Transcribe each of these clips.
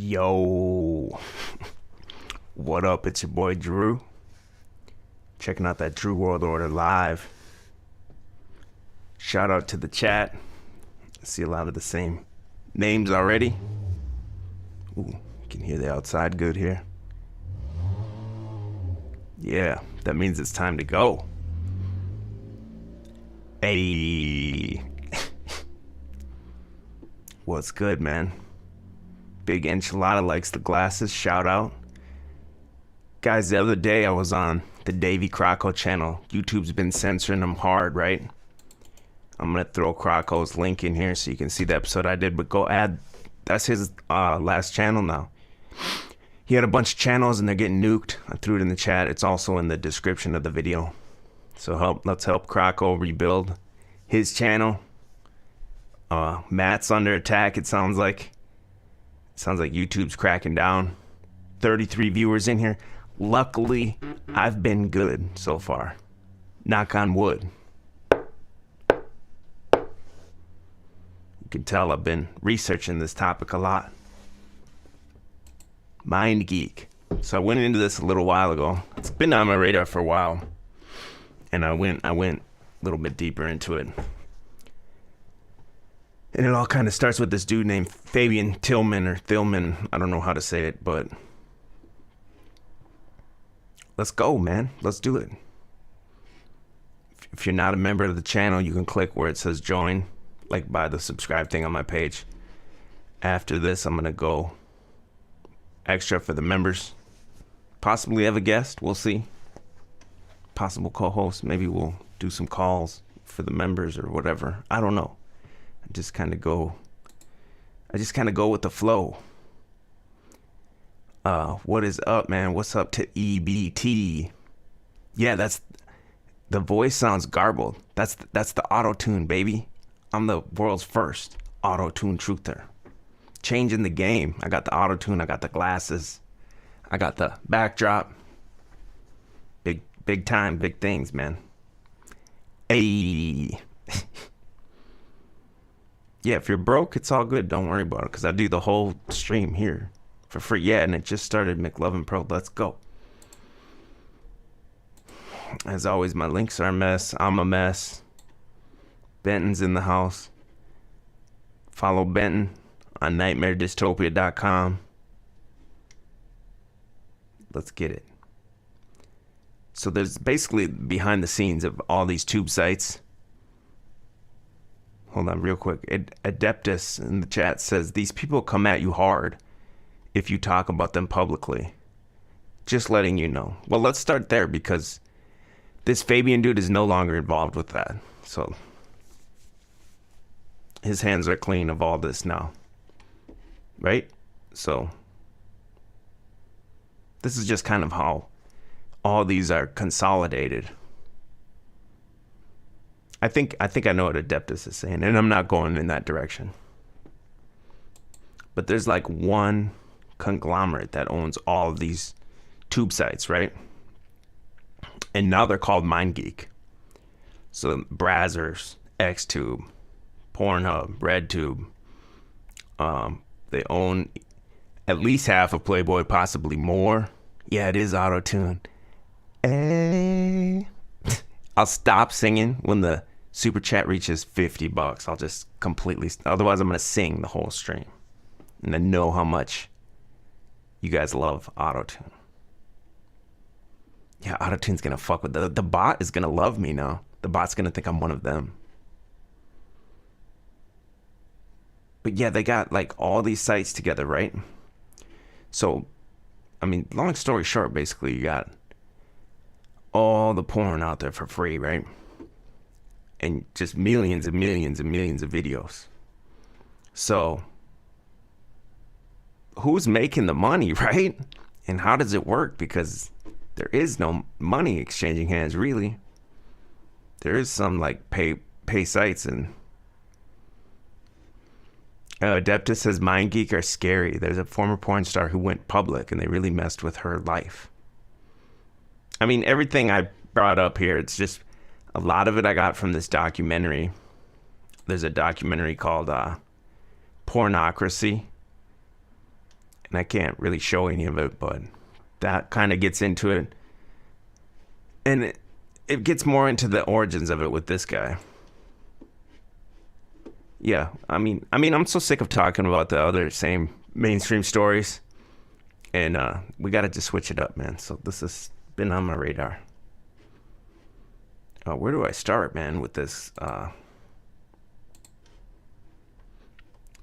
Yo, what up? It's your boy Drew. Checking out that Drew World Order live. Shout out to the chat. I see a lot of the same names already. Ooh, you can hear the outside good here. Yeah, that means it's time to go. Hey. What's good, man? Big Enchilada likes the glasses. Shout out. Guys, the other day I was on the Davey Crocko channel. YouTube's been censoring them hard, right? I'm going to throw Crocko's link in here so you can see the episode I did. But go add. That's his last channel now. He had a bunch of channels and they're getting nuked. I threw it in the chat. It's also in the description of the video. So let's help Crocko rebuild his channel. Matt's under attack, it sounds like. Sounds like YouTube's cracking down. 33 viewers in here. Luckily, I've been good so far. Knock on wood. You can tell I've been researching this topic a lot. MindGeek. So I went into this a little while ago. It's been on my radar for a while. And I went a little bit deeper into it. And it all kind of starts with this dude named Fabian Thylmann or Thylmann. I don't know how to say it, but let's go, man. Let's do it. If you're not a member of the channel, you can click where it says join, like by the subscribe thing on my page. After this, I'm going to go extra for the members. Possibly have a guest. We'll see. Possible co-host. Maybe we'll do some calls for the members or whatever. I don't know. I just kind of go with the flow. What is up, man? What's up to EBT? Yeah, that's the voice sounds garbled. That's the auto-tune, baby. I'm the world's first auto-tune truther. Changing the game. I got the auto-tune, I got the glasses, I got the backdrop. Big time, big things, man. Hey. Yeah, if you're broke, it's all good. Don't worry about it, because I do the whole stream here for free. Yeah, and it just started, McLovin Pro. Let's go. As always, my links are a mess. I'm a mess. Benton's in the house. Follow Benton on nightmaredystopia.com. Let's get it. So there's basically behind the scenes of all these tube sites. Hold on real quick. Adeptus in the chat says, these people come at you hard if you talk about them publicly. Just letting you know. Well, let's start there because this Fabian dude is no longer involved with that. So his hands are clean of all this now. Right? So this is just kind of how all these are consolidated. I think I know what Adeptus is saying, and I'm not going in that direction. But there's like one conglomerate that owns all of these tube sites, right? And now they're called MindGeek. So Brazzers, Xtube, Pornhub, RedTube. They own at least half of Playboy, possibly more. Yeah, it is auto-tune. I'll stop singing when the super chat reaches $50. I'll just completely, otherwise I'm going to sing the whole stream. And then know how much you guys love auto-tune. Yeah, auto-tune's going to fuck with, the bot is going to love me now. The bot's going to think I'm one of them. But yeah, they got like all these sites together, right? So, I mean, long story short, basically you got all the porn out there for free, right? And just millions and millions and millions of videos. So who's making the money, right? And how does it work? Because there is no money exchanging hands, really. There is some like pay sites. And Adeptus says MindGeek are scary. There's a former porn star who went public and they really messed with her life. I mean, everything I brought up here, it's just a lot of it I got from this documentary. There's a documentary called Pornography. And I can't really show any of it, but that kind of gets into it. And it gets more into the origins of it with this guy. Yeah, I mean, I'm so sick of talking about the other same mainstream stories. And we got to just switch it up, man. So this has been on my radar. Where do I start, man, with this?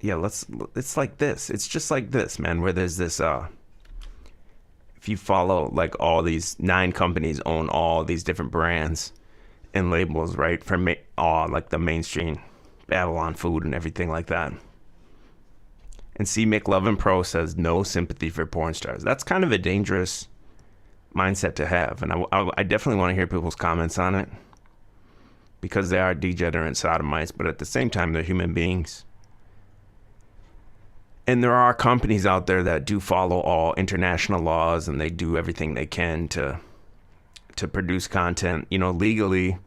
Yeah, it's like this. It's just like this, man, where there's this, if you follow, like, all these 9 companies own all these different brands and labels, right? For like the mainstream Babylon food and everything like that. And C. McLovin Pro says no sympathy for porn stars. That's kind of a dangerous mindset to have. And I definitely want to hear people's comments on it, because they are degenerate sodomites, but at the same time, they're human beings. And there are companies out there that do follow all international laws, and they do everything they can to produce content, legally.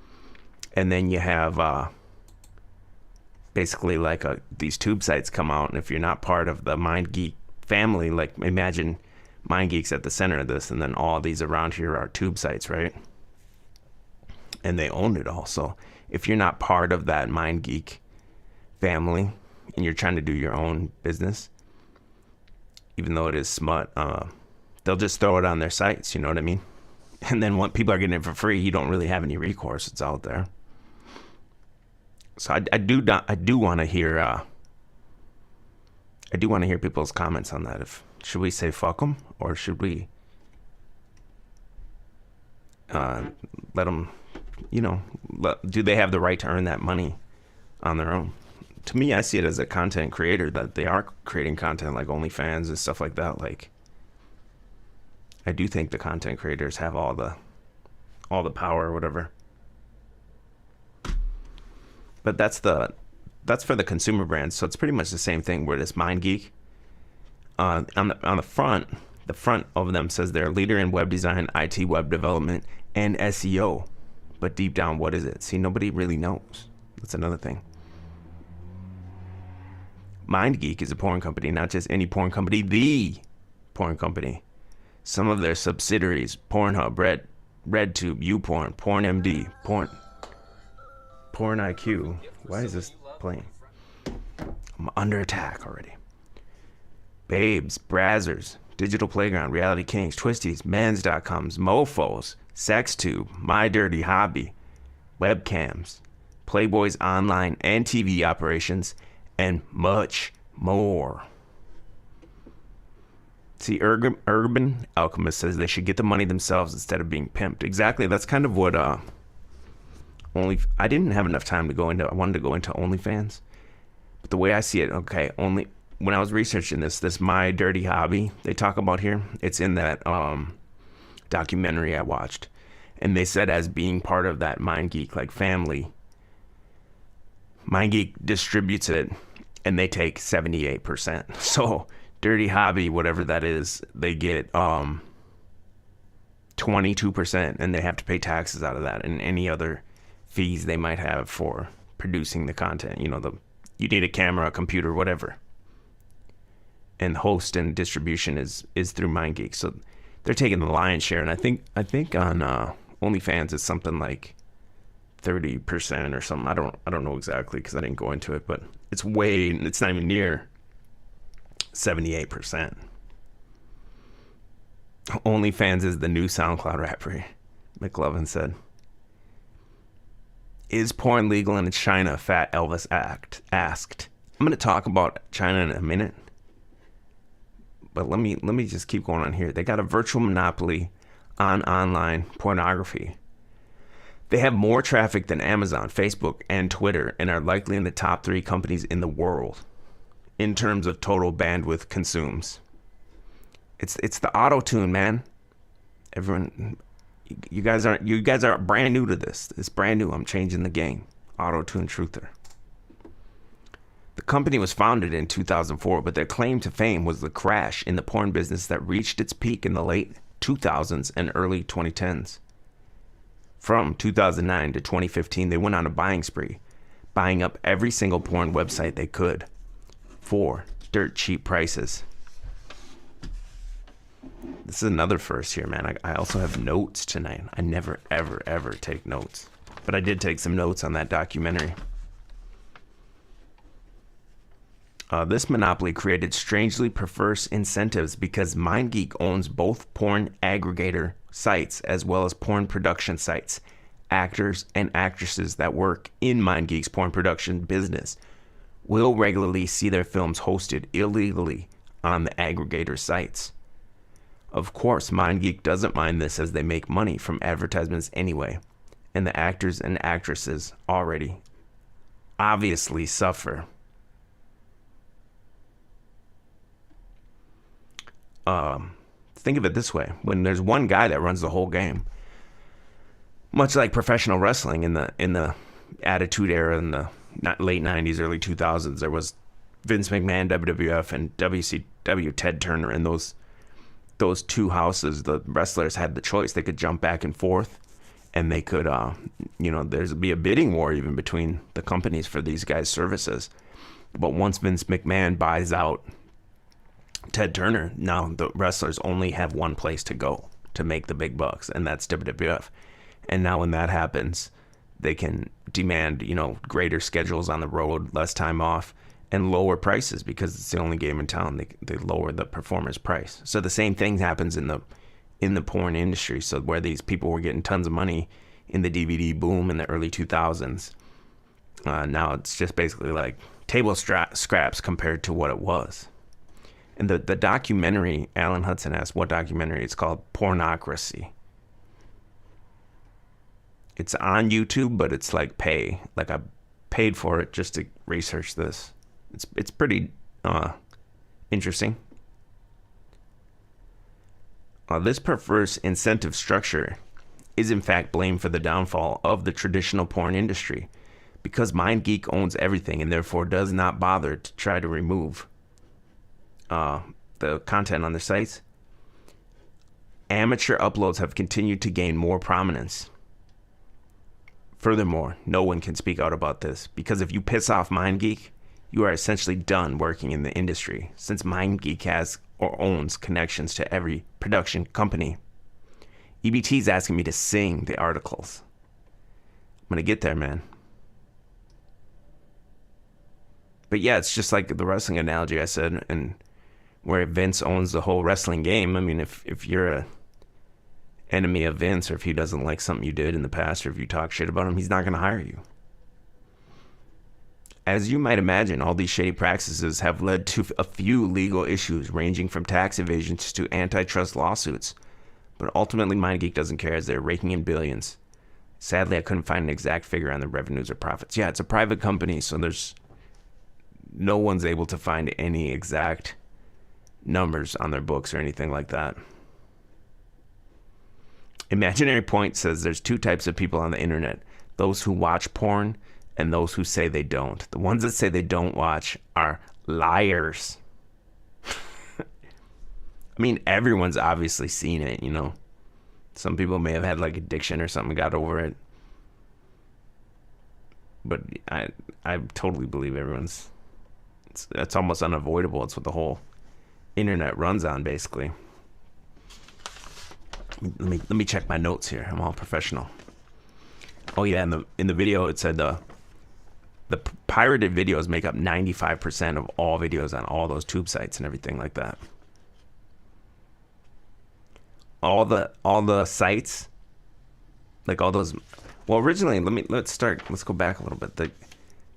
And then you have basically like these tube sites come out, and if you're not part of the MindGeek family, like imagine MindGeek's at the center of this, and then all these around here are tube sites, right? And they own it all. So if you're not part of that MindGeek family and you're trying to do your own business, even though it is smut, they'll just throw it on their sites, you know what I mean? And then when people are getting it for free, you don't really have any recourse. It's out there. So I do want to hear people's comments on that. Should we say fuck them, or should we let them, do they have the right to earn that money on their own? To me, I see it as a content creator, that they are creating content like OnlyFans and stuff like that. Like, I do think the content creators have all the power or whatever. But that's for the consumer brands. So it's pretty much the same thing where this MindGeek, on the front of them says they're a leader in web design, IT web development, and SEO. But deep down, what is it? See, nobody really knows. That's another thing. MindGeek is a porn company, not just any porn company, the porn company. Some of their subsidiaries: Pornhub, RedTube, YouPorn, PornMD, Porn IQ. Why is this playing? I'm under attack already. Babes, Brazzers, Digital Playground, Reality Kings, Twisties, Mans.coms, Mofos, SexTube, My Dirty Hobby, Webcams, Playboy's online and TV operations, and much more. See, Urban Alchemist says they should get the money themselves instead of being pimped. Exactly. That's kind of what I didn't have enough time to go into. I wanted to go into OnlyFans, but the way I see it, okay, when I was researching this My Dirty Hobby they talk about here, it's in that documentary I watched, and they said as being part of that MindGeek like family, MindGeek distributes it, and they take 78%. So Dirty Hobby, whatever that is, they get 22%, and they have to pay taxes out of that and any other fees they might have for producing the content. You need a camera, a computer, whatever. And host and distribution is through MindGeek. So they're taking the lion's share. And I think on OnlyFans it's something like 30% or something. I don't know exactly because I didn't go into it, but it's not even near 78%. OnlyFans is the new SoundCloud rapper, McLovin said. Is porn legal in China? Fat Elvis asked. I'm going to talk about China in a minute, but let me just keep going on here. They got a virtual monopoly on online pornography. They have more traffic than Amazon, Facebook, and Twitter, and are likely in the top 3 companies in the world in terms of total bandwidth consumes. It's the auto-tune, man. Everyone, you guys are brand new to this. It's brand new. I'm changing the game. Auto-tune truther. The company was founded in 2004, but their claim to fame was the crash in the porn business that reached its peak in the late 2000s and early 2010s. From 2009 to 2015, they went on a buying spree, buying up every single porn website they could for dirt cheap prices. This is another first here, man. I also have notes tonight. I never, ever, ever take notes. But I did take some notes on that documentary. This monopoly created strangely perverse incentives because MindGeek owns both porn aggregator sites as well as porn production sites. Actors and actresses that work in MindGeek's porn production business will regularly see their films hosted illegally on the aggregator sites. Of course, MindGeek doesn't mind this as they make money from advertisements anyway, and the actors and actresses already obviously suffer. Think of it this way: when there's one guy that runs the whole game, much like professional wrestling in the Attitude Era in the late 90s, early 2000s, there was Vince McMahon, WWF, and WCW, Ted Turner, and those two houses. The wrestlers had the choice; they could jump back and forth, and they could, there'd be a bidding war even between the companies for these guys' services. But once Vince McMahon buys out Ted Turner, now the wrestlers only have one place to go to make the big bucks, and that's WWF. And now when that happens, they can demand, greater schedules on the road, less time off, and lower prices because it's the only game in town. They lower the performer's price. So the same thing happens in the porn industry. So where these people were getting tons of money in the DVD boom in the early 2000s, now it's just basically like table scraps compared to what it was. And the documentary, Alan Hudson asked what documentary. It's called Pornography. It's on YouTube, but it's like pay. Like I paid for it just to research this. It's pretty interesting. This perverse incentive structure is in fact blamed for the downfall of the traditional porn industry because MindGeek owns everything and therefore does not bother to try to remove the content on their sites. Amateur uploads have continued to gain more prominence. Furthermore, no one can speak out about this because if you piss off MindGeek, you are essentially done working in the industry since MindGeek has or owns connections to every production company. EBT's asking me to sing the articles. I'm going to get there, man. But yeah, it's just like the wrestling analogy I said, and where Vince owns the whole wrestling game. I mean, if you're a enemy of Vince, or if he doesn't like something you did in the past, or if you talk shit about him, he's not going to hire you. As you might imagine, all these shady practices have led to a few legal issues ranging from tax evasions to antitrust lawsuits. But ultimately, MindGeek doesn't care as they're raking in billions. Sadly, I couldn't find an exact figure on the revenues or profits. Yeah, it's a private company, so there's no one's able to find any exact numbers on their books or anything like that. Imaginary Point says there's two types of people on the internet: those who watch porn and those who say they don't. The ones that say they don't watch are liars. I mean, everyone's obviously seen it, Some people may have had like addiction or something, got over it. But I totally believe everyone's. It's almost unavoidable. It's what the whole internet runs on, basically. Let me check my notes here. I'm all professional. Oh yeah, in the video it said the pirated videos make up 95% of all videos on all those tube sites and everything like that. All the sites, like all those. Well, originally, let's go back a little bit.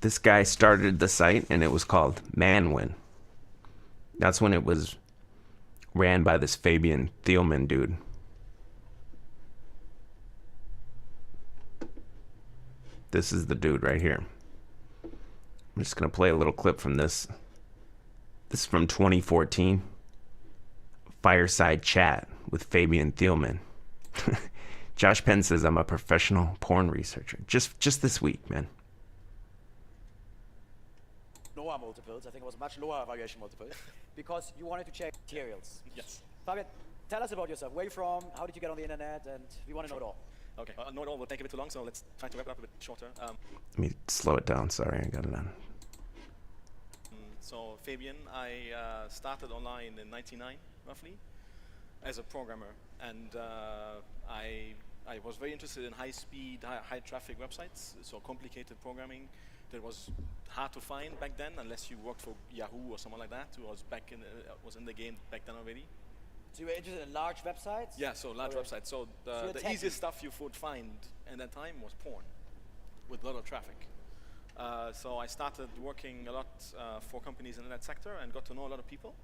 This guy started the site and it was called Manwin. That's when it was ran by this Fabian Thylmann dude. This is the dude right here. I'm just going to play a little clip from this. This is from 2014. Fireside chat with Fabian Thylmann. Josh Penn says, I'm a professional porn researcher. Just this week, man. Lower multiples. I think it was much lower valuation multiple because you wanted to check materials. Yes. Fabian, tell us about yourself. Where are you from? How did you get on the internet? And we want to know it all. Okay, know it all will take a bit too long, so let's try to wrap it up a bit shorter. Let me slow it down. Sorry, I got it on. So Fabian, I started online in '99, roughly. as a programmer, and I was very interested in high-speed, high-traffic websites, so complicated programming that was hard to find back then, unless you worked for Yahoo or someone like that, who was in the game back then already. So you were interested in large websites? Yeah, so large websites. So you're the techie. easiest stuff you would find at that time was porn, with a lot of traffic. So I started working a lot for companies in that sector and got to know a lot of people.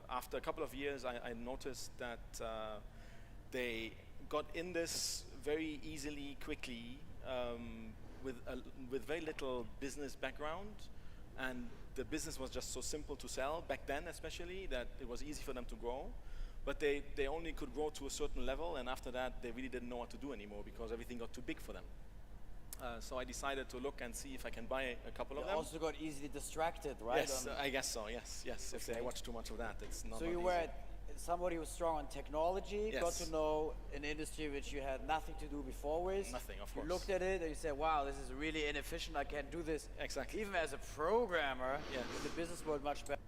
After a couple of years, I noticed that they got in this very easily, quickly, with very little business background, and the business was just so simple to sell back then, especially, that it was easy for them to grow. But they only could grow to a certain level, and after that, they really didn't know what to do anymore because everything got too big for them. So I decided to look and see if I can buy a couple of them. You also got easily distracted, right? Yes, I guess so. Yes. If I watch too much of that, it's not. So not you easy. were somebody who was strong on technology, Yes. got to know an industry which you had nothing to do before with. Nothing, of course. You looked at it and you said, wow, this is really inefficient, I can't do this. Exactly. Even as a programmer, Yeah. in the business world much better.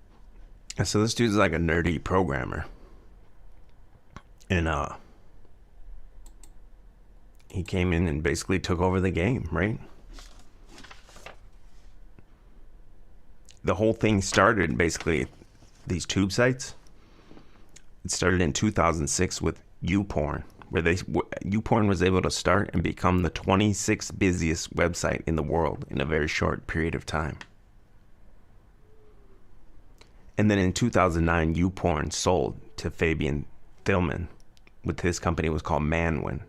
So this dude's like a nerdy programmer. And he came in and basically took over the game, right? The whole thing started basically these tube sites. It started in 2006 with YouPorn, where YouPorn was able to start and become the 26th busiest website in the world in a very short period of time. And then in 2009, YouPorn sold to Fabian Thylmann, with his company was called Manwin.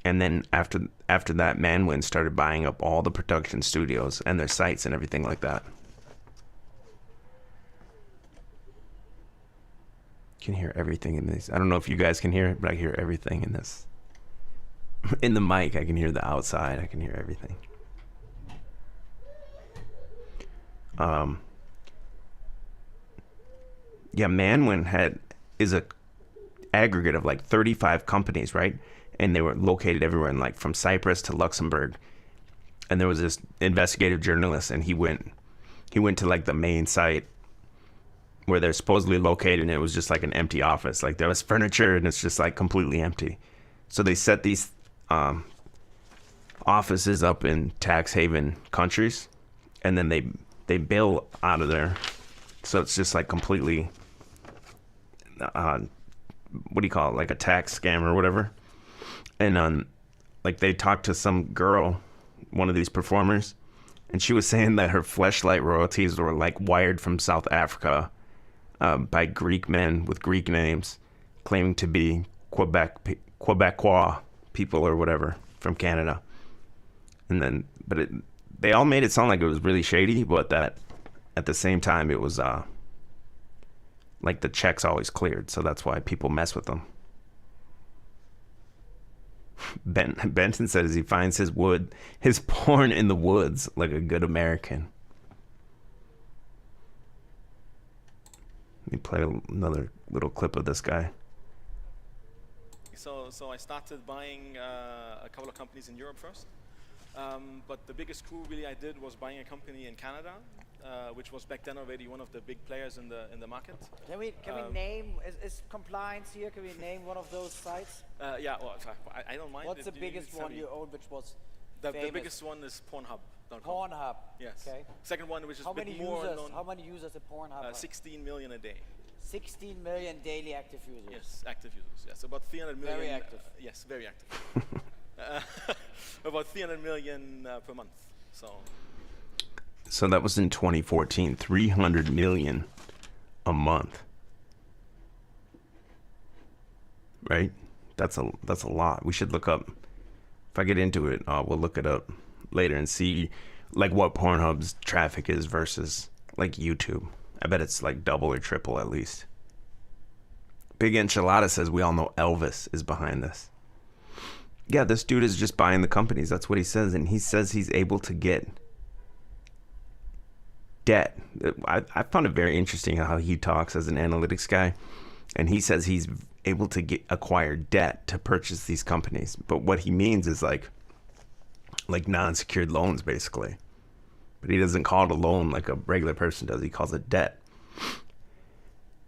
And then after that, Manwin started buying up all the production studios and their sites and everything like that. You can hear everything in this. I don't know if you guys can hear it, but I hear everything in this. In the mic, I can hear the outside. I can hear everything. Yeah, Manwin is a aggregate of like 35 companies, right? And they were located everywhere, in like from Cyprus to Luxembourg. And there was this investigative journalist, and he went to like the main site where they're supposedly located, and it was just like an empty office. Like there was furniture, and it's just like completely empty. So they set these offices up in tax haven countries, and then they bill out of there. So it's just like completely, what do you call it? Like a tax scam or whatever. And like they talked to some girl, one of these performers, and she was saying that her Fleshlight royalties were like wired from South Africa by Greek men with Greek names, claiming to be Quebecois people or whatever from Canada. And then, they all made it sound like it was really shady, but that at the same time it was like the checks always cleared, so that's why people mess with them. Benton says he finds his porn in the woods like a good American. Let me play another little clip of this guy. So I started buying a couple of companies in Europe first. But the biggest coup really I did was buying a company in Canada, which was back then already one of the big players in the market. Can we name, is compliance here, can we name one of those sites? Yeah, well, I don't mind. What's the biggest one you own, which was the famous? biggest one is Pornhub. Pornhub. Yes. Okay. Second one, which is How a bit many more users? known. How many users at Pornhub? 16 million a day. 16 million daily active users. Yes, active users. Yes, about 300 million. Very active. Yes, very active. About 300 million per month. So that was in 2014, 300 million a month. Right? That's a lot. We should look up. If I get into it, we'll look it up later and see like what Pornhub's traffic is versus like YouTube. I bet it's like double or triple at least. Big Enchilada says we all know Elvis is behind this. Yeah, this dude is just buying the companies. That's what he says. And he says he's able to get debt. I found it very interesting how he talks as an analytics guy. And he says he's able to acquire debt to purchase these companies. But what he means is like non-secured loans, basically. but he doesn't call it a loan like a regular person does. He calls it debt.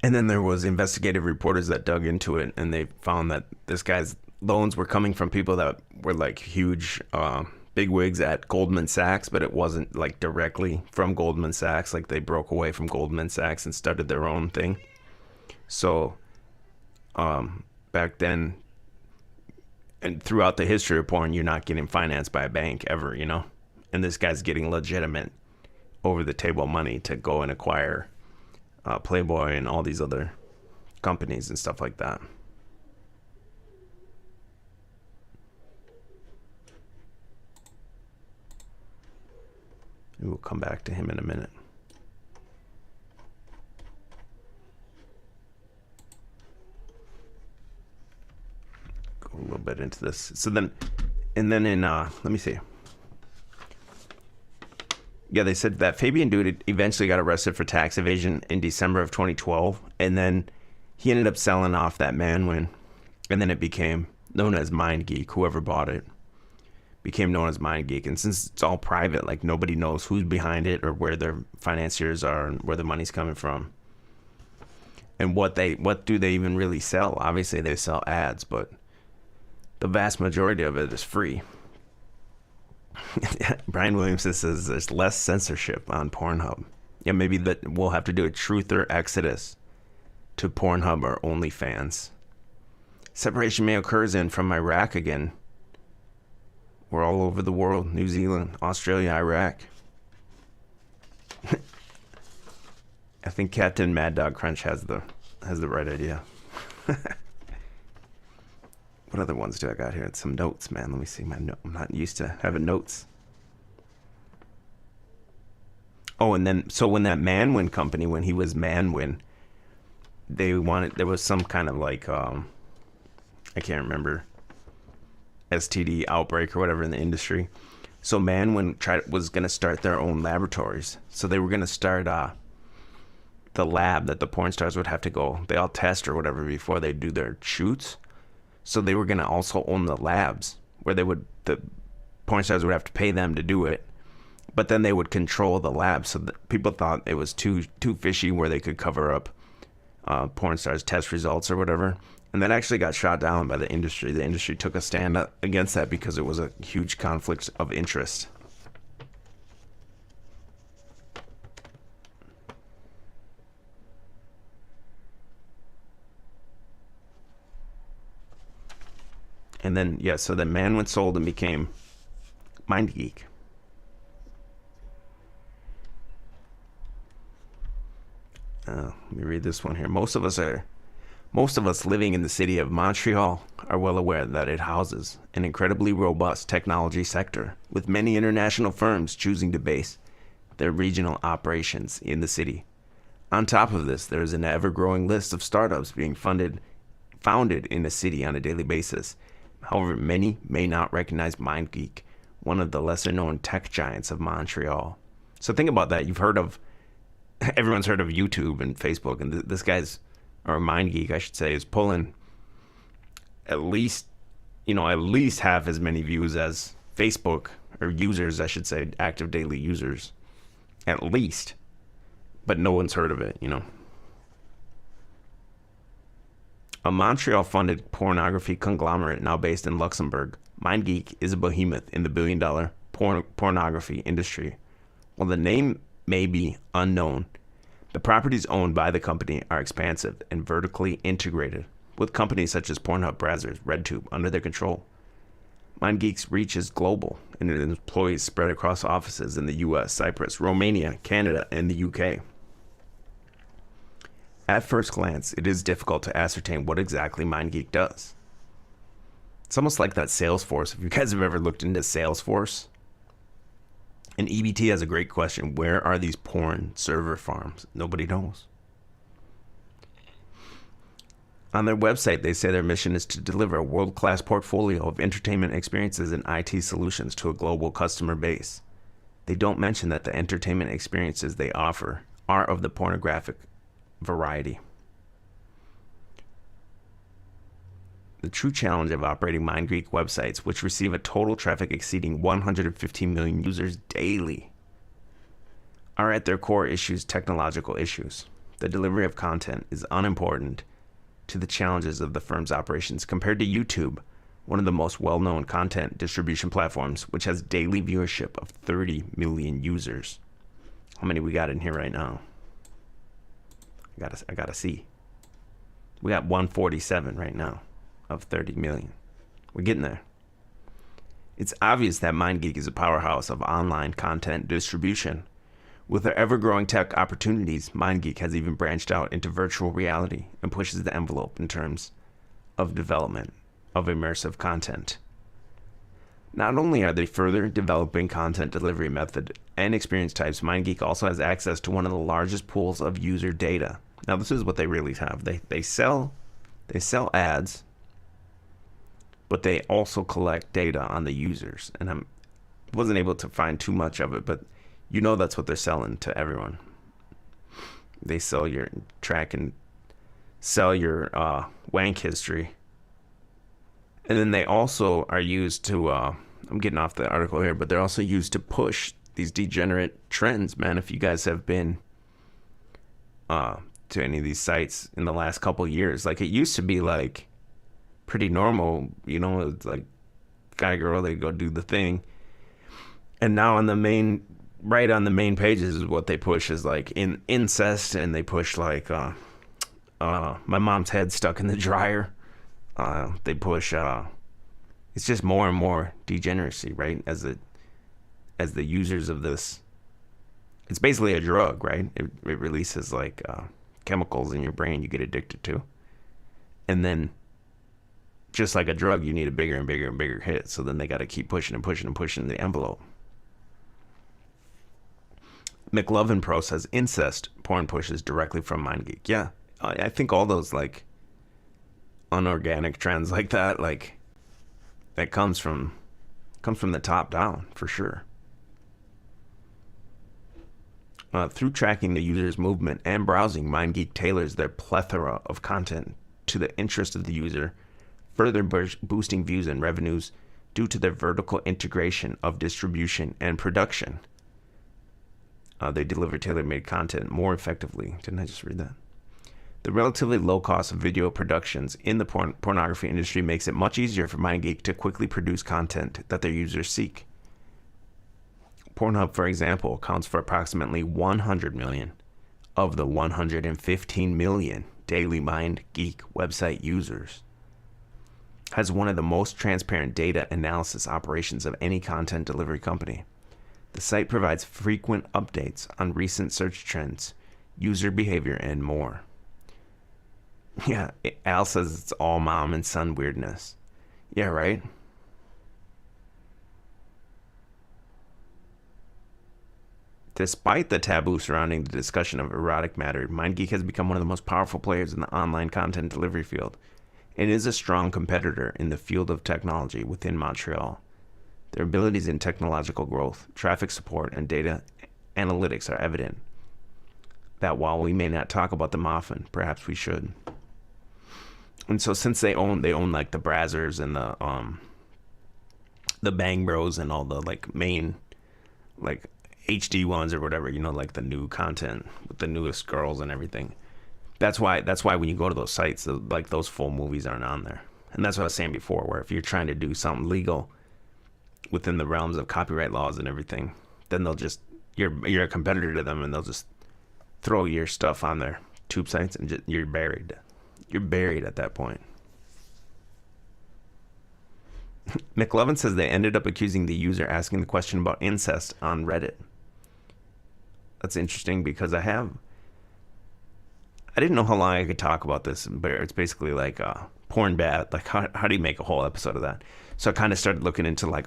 And then there was investigative reporters that dug into it, and they found that this guy's loans were coming from people that were like huge bigwigs at Goldman Sachs, but it wasn't like directly from Goldman Sachs. Like they broke away from Goldman Sachs and started their own thing. So back then, and throughout the history of porn, you're not getting financed by a bank ever, you know? And this guy's getting legitimate over-the-table money to go and acquire Playboy and all these other companies and stuff like that. We'll come back to him in a minute. Go a little bit into this. So then, and then in, let me see. Yeah, they said that Fabian dude eventually got arrested for tax evasion in December of 2012, and then he ended up selling off that Manwin, and then it became known as MindGeek. Whoever bought it became known as MindGeek, and since it's all private, like nobody knows who's behind it or where their financiers are and where the money's coming from, and what do they even really sell? Obviously, they sell ads, but the vast majority of it is free. Brian Williamson says there's less censorship on Pornhub. Yeah, maybe that we'll have to do a truther exodus to Pornhub or OnlyFans. Separation may occur in from Iraq again. We're all over the world. New Zealand, Australia, Iraq. I think Captain Mad Dog Crunch has the right idea. What other ones do I got here? Some notes, man. Let me see my note. I'm not used to having notes. Oh, and then, so when that Manwin company, when he was Manwin, there was some kind of like, I can't remember, STD outbreak or whatever in the industry. So Manwin was going to start their own laboratories. So they were going to start the lab that the porn stars would have to go. They all test or whatever before they do their shoots. So they were going to also own the labs where the porn stars would have to pay them to do it, but then they would control the lab. So that people thought it was too fishy where they could cover up porn stars' test results or whatever. And that actually got shot down by the industry. The industry took a stand against that because it was a huge conflict of interest. And then, yeah, so then Manwin sold and became MindGeek. Let me read this one here. Most of us living in the city of Montreal are well aware that it houses an incredibly robust technology sector, with many international firms choosing to base their regional operations in the city. On top of this, there is an ever-growing list of startups being founded in the city on a daily basis. However, many may not recognize MindGeek, one of the lesser-known tech giants of Montreal. So think about that. Everyone's heard of YouTube and Facebook, and this guy's, or MindGeek, I should say, is pulling at least half as many views as Facebook, or users, I should say, active daily users, at least. But no one's heard of it, you know. A Montreal-funded pornography conglomerate now based in Luxembourg, MindGeek is a behemoth in the billion-dollar pornography industry. While the name may be unknown, the properties owned by the company are expansive and vertically integrated, with companies such as Pornhub, Brazzers, RedTube under their control. MindGeek's reach is global, and its employees spread across offices in the U.S., Cyprus, Romania, Canada, and the U.K. At first glance, it is difficult to ascertain what exactly MindGeek does. It's almost like that Salesforce. If you guys have ever looked into Salesforce, and EBT has a great question. Where are these porn server farms? Nobody knows. On their website, they say their mission is to deliver a world-class portfolio of entertainment experiences and IT solutions to a global customer base. They don't mention that the entertainment experiences they offer are of the pornographic variety. The true challenge of operating MindGeek websites, which receive a total traffic exceeding 115 million users daily, are at their core issues technological issues. The delivery of content is unimportant to the challenges of the firm's operations compared to YouTube, one of the most well-known content distribution platforms, which has daily viewership of 30 million users. How many we got in here right now? I gotta see. We got 147 right now of 30 million. We're getting there. It's obvious that MindGeek is a powerhouse of online content distribution. With their ever-growing tech opportunities, MindGeek has even branched out into virtual reality and pushes the envelope in terms of development of immersive content. Not only are they further developing content delivery method and experience types, MindGeek also has access to one of the largest pools of user data. Now, this is what they really have. They sell ads, but they also collect data on the users. And I wasn't able to find too much of it, but you know that's what they're selling to everyone. They sell your track and sell your wank history. And then they also are used to, I'm getting off the article here, but they're also used to push these degenerate trends, man. If you guys have been to any of these sites in the last couple of years, like it used to be like pretty normal, you know, it's like guy, girl, they go do the thing. And now on the main, right on the main pages is what they push is like incest, and they push like my mom's head stuck in the dryer. They push it's just more and more degeneracy, right? As the users of this, it's basically a drug, right? It releases like chemicals in your brain you get addicted to, and then just like a drug, you need a bigger and bigger and bigger hit. So then they got to keep pushing and pushing and pushing the envelope. McLovin Pro says incest porn pushes directly from MindGeek. Yeah, I think all those like unorganic trends like that, like that comes from the top down for sure. Through tracking the user's movement and browsing, MindGeek tailors their plethora of content to the interest of the user, further boosting views and revenues due to their vertical integration of distribution and production. They deliver tailor-made content more effectively. Didn't I just read that? The relatively low cost of video productions in the pornography industry makes it much easier for MindGeek to quickly produce content that their users seek. Pornhub, for example, accounts for approximately 100 million of the 115 million daily MindGeek website users. Has one of the most transparent data analysis operations of any content delivery company. The site provides frequent updates on recent search trends, user behavior, and more. Yeah, Al says it's all mom and son weirdness. Yeah, right? Despite the taboo surrounding the discussion of erotic matter, MindGeek has become one of the most powerful players in the online content delivery field and is a strong competitor in the field of technology within Montreal. Their abilities in technological growth, traffic support, and data analytics are evident that while we may not talk about them often, perhaps we should. And so since they own like the Brazzers and the Bang Bros and all the like main like HD ones or whatever, you know, like the new content with the newest girls and everything. That's why when you go to those sites, like those full movies aren't on there. And that's what I was saying before, where if you're trying to do something legal within the realms of copyright laws and everything, then they'll just you're a competitor to them, and they'll just throw your stuff on their tube sites, and you're buried. You're buried at that point. McLovin says they ended up accusing the user asking the question about incest on Reddit. That's interesting because I didn't know how long I could talk about this, but it's basically like porn bad. Like how do you make a whole episode of that? So I kind of started looking into like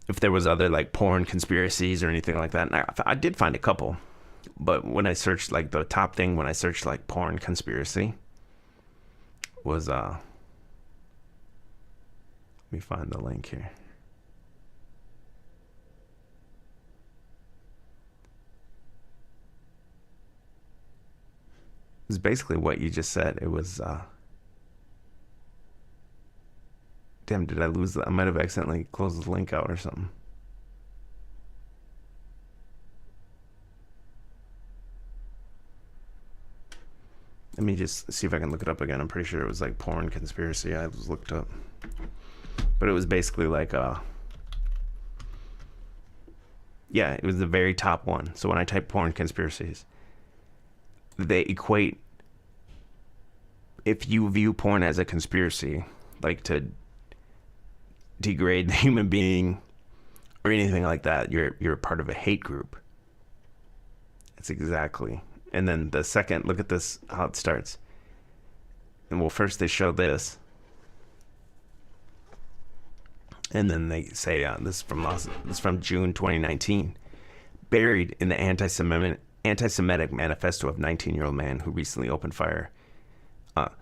if there was other like porn conspiracies or anything like that. And I did find a couple, but when I searched like the top thing, when I searched like porn conspiracy was let me find the link here. It's basically what you just said. It was damn, did I lose I might have accidentally closed the link out or something. Let me just see if I can look it up again. I'm pretty sure it was like porn conspiracy. I was looked up. But it was basically like yeah, it was the very top one. So when I type porn conspiracies, they equate, if you view porn as a conspiracy, like to degrade the human being or anything like that, you're part of a hate group. That's exactly. And then the second, look at this, how it starts. And well, first they show this. And then they say, this is from June 2019. Buried in the anti-Semitic manifesto of 19-year-old man who recently opened fire.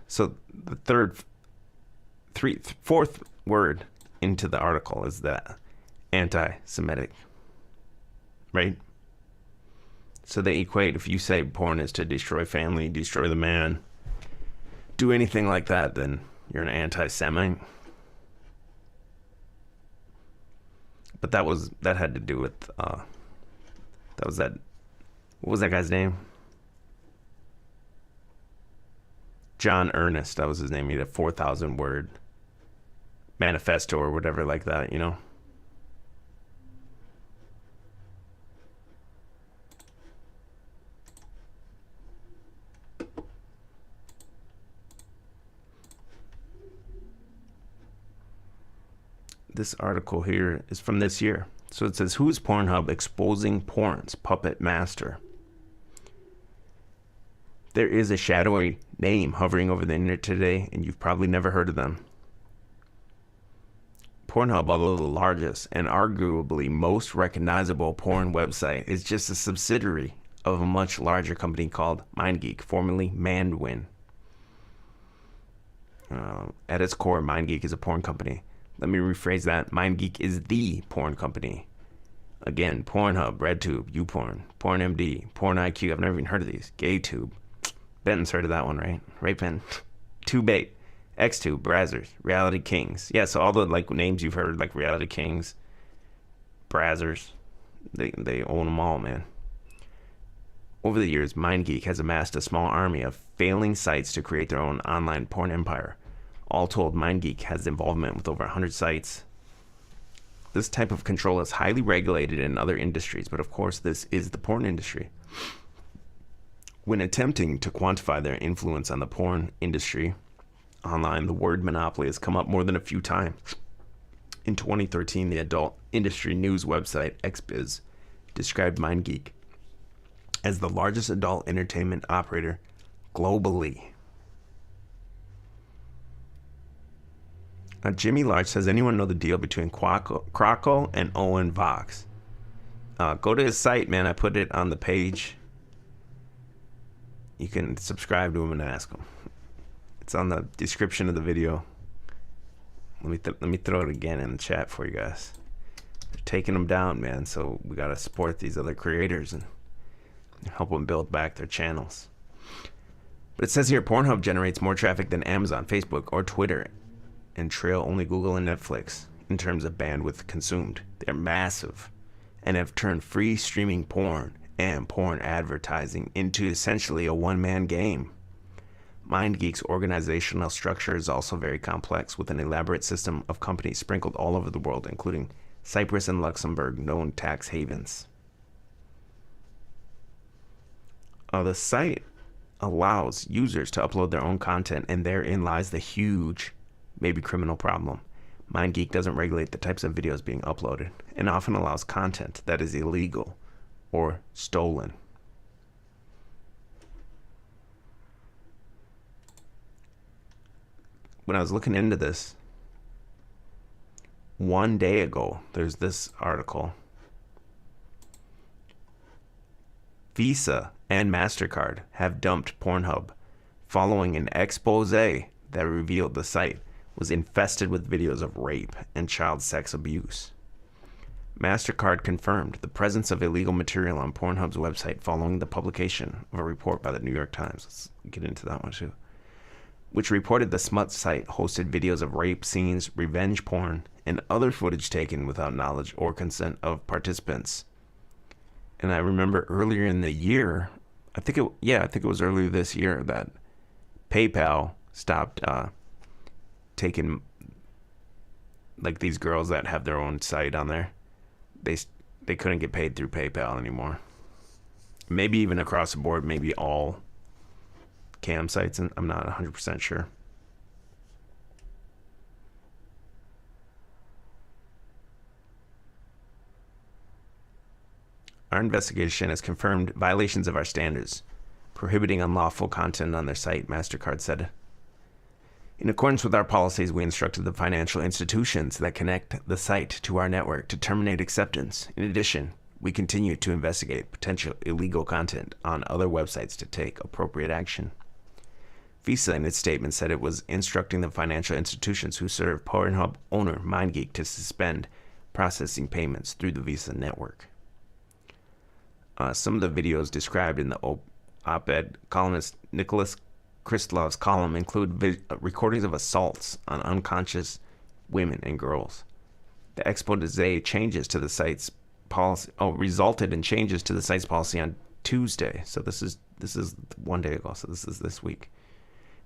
So the fourth word into the article is that anti-Semitic, right? So they equate, if you say porn is to destroy family, destroy the man, do anything like that, then you're an anti-Semite. But that had to do with what was that guy's name? John Ernest, that was his name. He had a 4,000 word manifesto or whatever like that, you know? This article here is from this year. So it says, who's Pornhub exposing porn's puppet master? There is a shadowy name hovering over the internet today, and you've probably never heard of them. Pornhub, although the largest and arguably most recognizable porn website, is just a subsidiary of a much larger company called MindGeek, formerly Manwin. At its core, MindGeek is a porn company. Let me rephrase that. MindGeek is the porn company. Again, Pornhub, RedTube, YouPorn, PornMD, PornIQ. I've never even heard of these. GayTube. Benton's heard of that one, right? Right, Ben? TubeBait, XTube, Brazzers, Reality Kings. Yeah, so all the like names you've heard, like Reality Kings, Brazzers, they own them all, man. Over the years, MindGeek has amassed a small army of failing sites to create their own online porn empire. All told, MindGeek has involvement with over 100 sites. This type of control is highly regulated in other industries, but of course this is the porn industry. When attempting to quantify their influence on the porn industry online, the word monopoly has come up more than a few times. In 2013, the adult industry news website XBiz described MindGeek as the largest adult entertainment operator globally. Jimmy Larch says, anyone know the deal between Crocko and Owen Vox? Go to his site, man. I put it on the page. You can subscribe to him and ask him. It's on the description of the video. Let me throw it again in the chat for you guys. They're taking them down, man. So we gotta support these other creators and help them build back their channels. But it says here, Pornhub generates more traffic than Amazon, Facebook, or Twitter, and trail only Google and Netflix in terms of bandwidth consumed. They're massive and have turned free streaming porn and porn advertising into essentially a one-man game. MindGeek's organizational structure is also very complex, with an elaborate system of companies sprinkled all over the world, including Cyprus and Luxembourg, known tax havens. The site allows users to upload their own content, and therein lies the huge, maybe criminal problem. MindGeek doesn't regulate the types of videos being uploaded and often allows content that is illegal or stolen. When I was looking into this, one day ago, there's this article. Visa and MasterCard have dumped Pornhub following an expose that revealed the site was infested with videos of rape and child sex abuse. MasterCard confirmed the presence of illegal material on Pornhub's website following the publication of a report by the New York Times. Let's get into that one too. Which reported the smut site hosted videos of rape scenes, revenge porn, and other footage taken without knowledge or consent of participants. And I remember earlier in the year, I think it was earlier this year, that PayPal stopped taking, like, these girls that have their own site on there. They couldn't get paid through PayPal anymore. Maybe even across the board, maybe all cam sites, and I'm not 100% sure. Our investigation has confirmed violations of our standards, prohibiting unlawful content on their site, MasterCard said. In accordance with our policies, we instructed the financial institutions that connect the site to our network to terminate acceptance. In addition, we continue to investigate potential illegal content on other websites to take appropriate action. Visa, in its statement, said it was instructing the financial institutions who serve Pornhub owner MindGeek to suspend processing payments through the Visa network. Some of the videos described in the op-ed columnist Nicholas Kristlov's column include recordings of assaults on unconscious women and girls. The expose changes to the site's policy resulted in changes to the site's policy on Tuesday. So this is 1 day ago. So this is this week.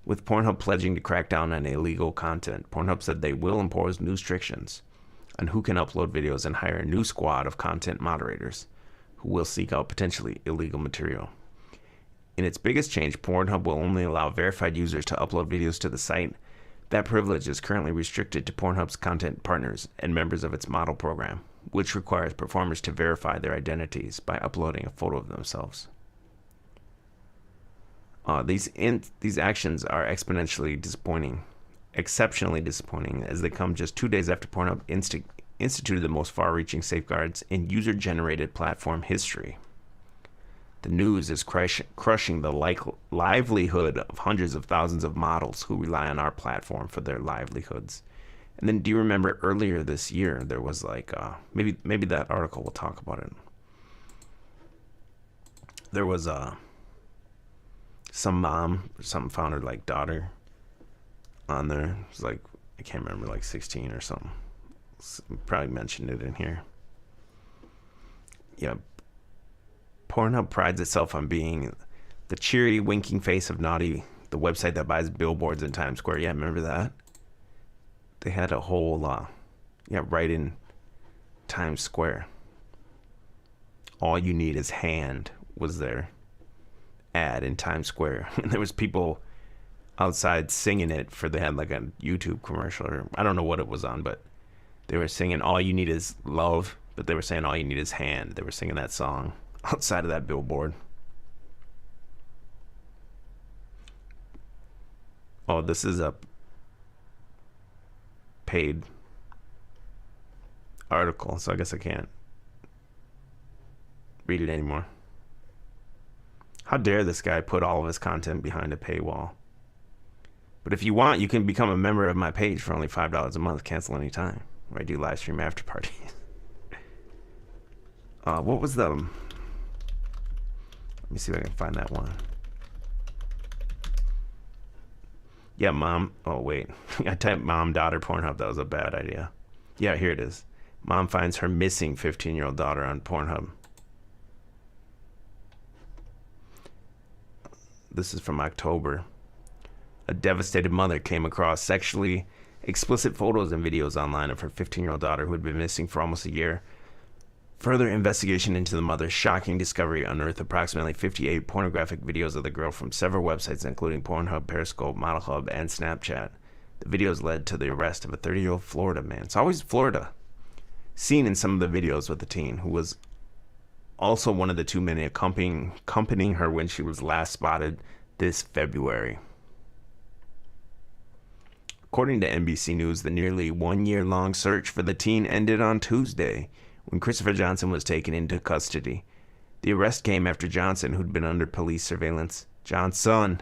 With Pornhub pledging to crack down on illegal content, Pornhub said they will impose new restrictions on who can upload videos and hire a new squad of content moderators who will seek out potentially illegal material. In its biggest change, Pornhub will only allow verified users to upload videos to the site. That privilege is currently restricted to Pornhub's content partners and members of its model program, which requires performers to verify their identities by uploading a photo of themselves. These actions are exceptionally disappointing, as they come just 2 days after Pornhub instituted the most far-reaching safeguards in user-generated platform history. The news is crushing the livelihood of hundreds of thousands of models who rely on our platform for their livelihoods. And then, do you remember earlier this year there was maybe that article will talk about it. There was some mom, some found her daughter on there. It was I can't remember, 16 or something. Probably mentioned it in here. Yeah. Pornhub prides itself on being the cheery, winking face of Naughty, the website that buys billboards in Times Square. Yeah, remember that? They had a whole, right in Times Square. All You Need Is Hand was their ad in Times Square. And there was people outside singing it they had a YouTube commercial, or I don't know what it was on, but they were singing All You Need Is Love, but they were saying All You Need Is Hand. They were singing that song outside of that billboard. Oh, this is a paid article, so I guess I can't read it anymore. How dare this guy put all of his content behind a paywall? But if you want, you can become a member of my page for only $5 a month. Cancel anytime, where I do live stream after parties. What was the... Let me see if I can find that one. Yeah, mom. Oh, wait. I typed mom, daughter, Pornhub. That was a bad idea. Yeah, here it is. Mom finds her missing 15-year-old daughter on Pornhub. This is from October. A devastated mother came across sexually explicit photos and videos online of her 15-year-old daughter who had been missing for almost a year. Further investigation into the mother's shocking discovery unearthed approximately 58 pornographic videos of the girl from several websites, including Pornhub, Periscope, Model Hub, and Snapchat. The videos led to the arrest of a 30-year-old Florida man. It's always Florida. Seen in some of the videos with the teen, who was also one of the 2 men accompanying her when she was last spotted this February. According to NBC News, the nearly 1-year-long search for the teen ended on Tuesday, when Christopher Johnson was taken into custody. The arrest came after Johnson, who'd been under police surveillance, John's son,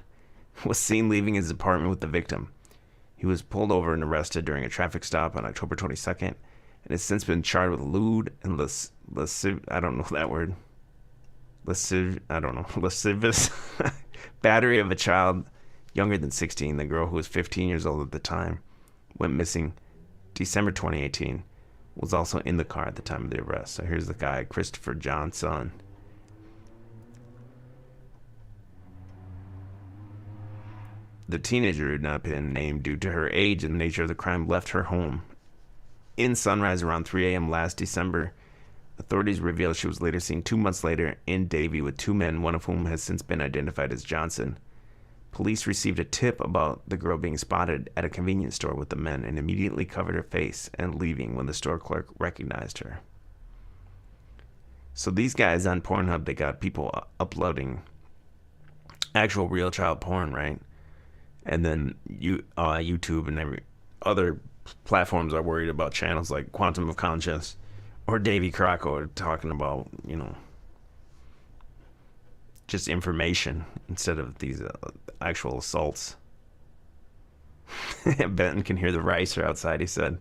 was seen leaving his apartment with the victim. He was pulled over and arrested during a traffic stop on October 22nd, and has since been charged with lewd and lascivious battery of a child younger than 16. The girl, who was 15 years old at the time, went missing December 2018. Was also in the car at the time of the arrest. So here's the guy, Christopher Johnson. The teenager who had not been named due to her age and the nature of the crime left her home in Sunrise around 3 a.m. last December. Authorities revealed she was later seen 2 months later in Davie with 2 men, one of whom has since been identified as Johnson. Police received a tip about the girl being spotted at a convenience store with the men and immediately covered her face and leaving when the store clerk recognized her. So these guys on Pornhub, they got people uploading actual real child porn, right? And then YouTube and every other platforms are worried about channels like Quantum of Conscious or Davey Crocko are talking about, just information instead of these actual assaults. Benton can hear the ricer outside, he said.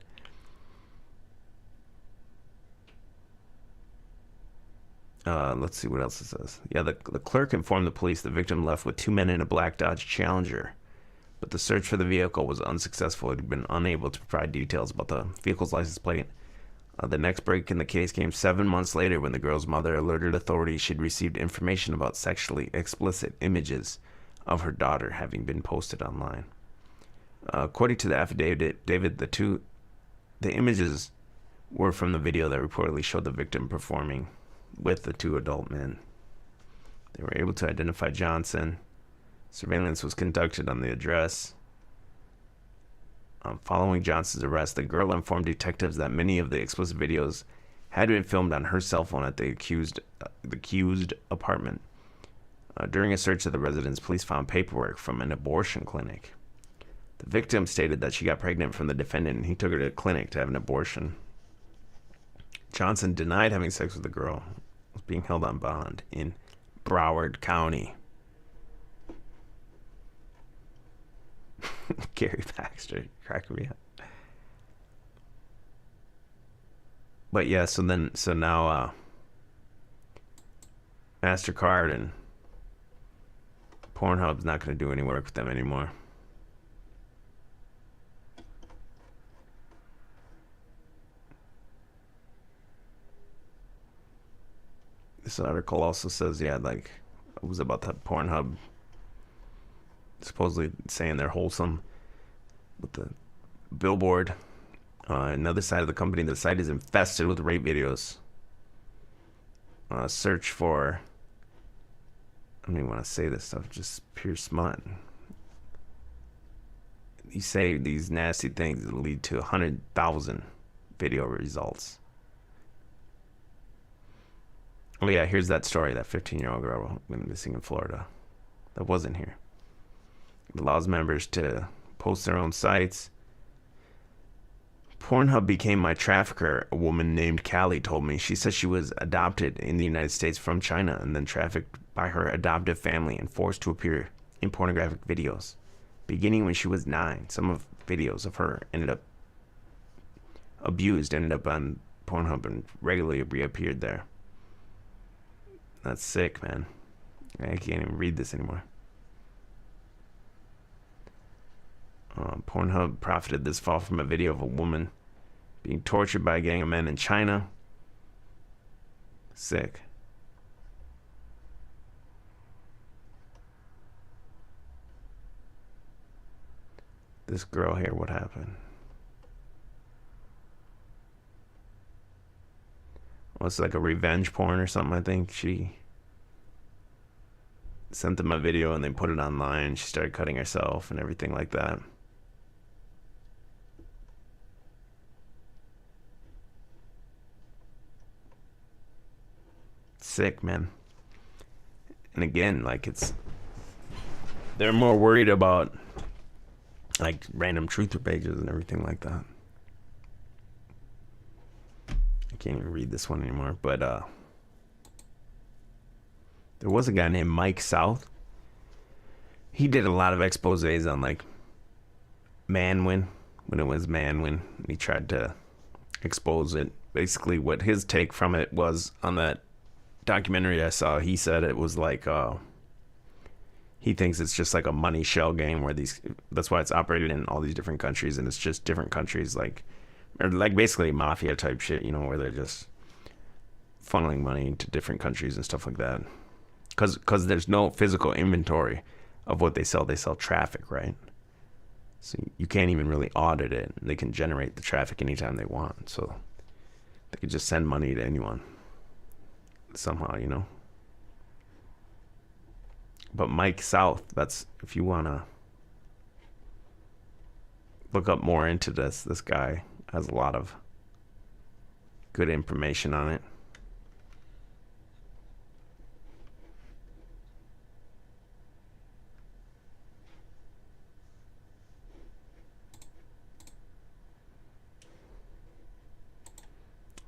Let's see what else it says. Yeah, the clerk informed the police the victim left with 2 men in a black Dodge Challenger, but the search for the vehicle was unsuccessful. It had been unable to provide details about the vehicle's license plate. The next break in the case came 7 months later when the girl's mother alerted authorities she'd received information about sexually explicit images of her daughter having been posted online. According to the affidavit, the images were from the video that reportedly showed the victim performing with the 2 adult men. They were able to identify Johnson. Surveillance was conducted on the address. Following Johnson's arrest, the girl informed detectives that many of the explicit videos had been filmed on her cell phone at the accused apartment. During a search of the residence, police found paperwork from an abortion clinic. The victim stated that she got pregnant from the defendant and he took her to a clinic to have an abortion. Johnson denied having sex with the girl, was being held on bond in Broward County. Gary Baxter cracking me up. But yeah, so now MasterCard and Pornhub's not going to do any work with them anymore. This article also says, it was about the Pornhub supposedly saying they're wholesome with the billboard. Another side of the company, the site is infested with rape videos. Search for, I don't even want to say this stuff, just pure smut. You say these nasty things that lead to 100,000 video results. Oh yeah, here's that story, that 15-year-old girl went missing in Florida that wasn't here. It allows members to post their own sites. Pornhub became my trafficker, a woman named Callie told me. She says she was adopted in the United States from China and then trafficked by her adoptive family and forced to appear in pornographic videos. Beginning when she was 9, some of videos of her ended up on Pornhub and regularly reappeared there. That's sick, man. I can't even read this anymore. Pornhub profited this fall from a video of a woman being tortured by a gang of men in China. Sick. This girl here, what happened? Well, it's like a revenge porn or something, I think. She sent them a video and they put it online. She started cutting herself and everything like that. Sick, man. And again, they're more worried about random truther pages and everything like that. I can't even read this one anymore, but there was a guy named Mike South. He did a lot of exposés on Manwin, when it was Manwin. He tried to expose it. Basically what his take from it was on that documentary I saw, he said it was he thinks it's just like a money shell game where that's why it's operated in all these different countries, and it's just different countries basically mafia type shit, where they're just funneling money into different countries and stuff like that. Because there's no physical inventory of what they sell. They sell traffic, right? So you can't even really audit it. They can generate the traffic anytime they want. So they could just send money to anyone somehow, you know. But Mike South, that's, if you want to look up more into this guy has a lot of good information on it.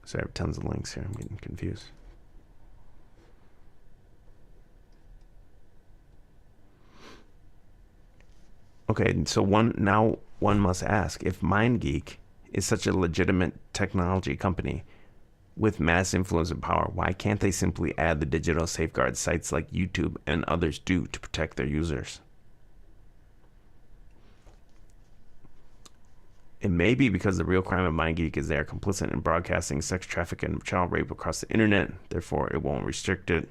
So I have tons of links here. I'm getting confused. Okay, so one must ask, if MindGeek is such a legitimate technology company with mass influence and power, why can't they simply add the digital safeguards sites like YouTube and others do to protect their users? It may be because the real crime of MindGeek is they are complicit in broadcasting sex traffic and child rape across the internet. Therefore, it won't restrict it.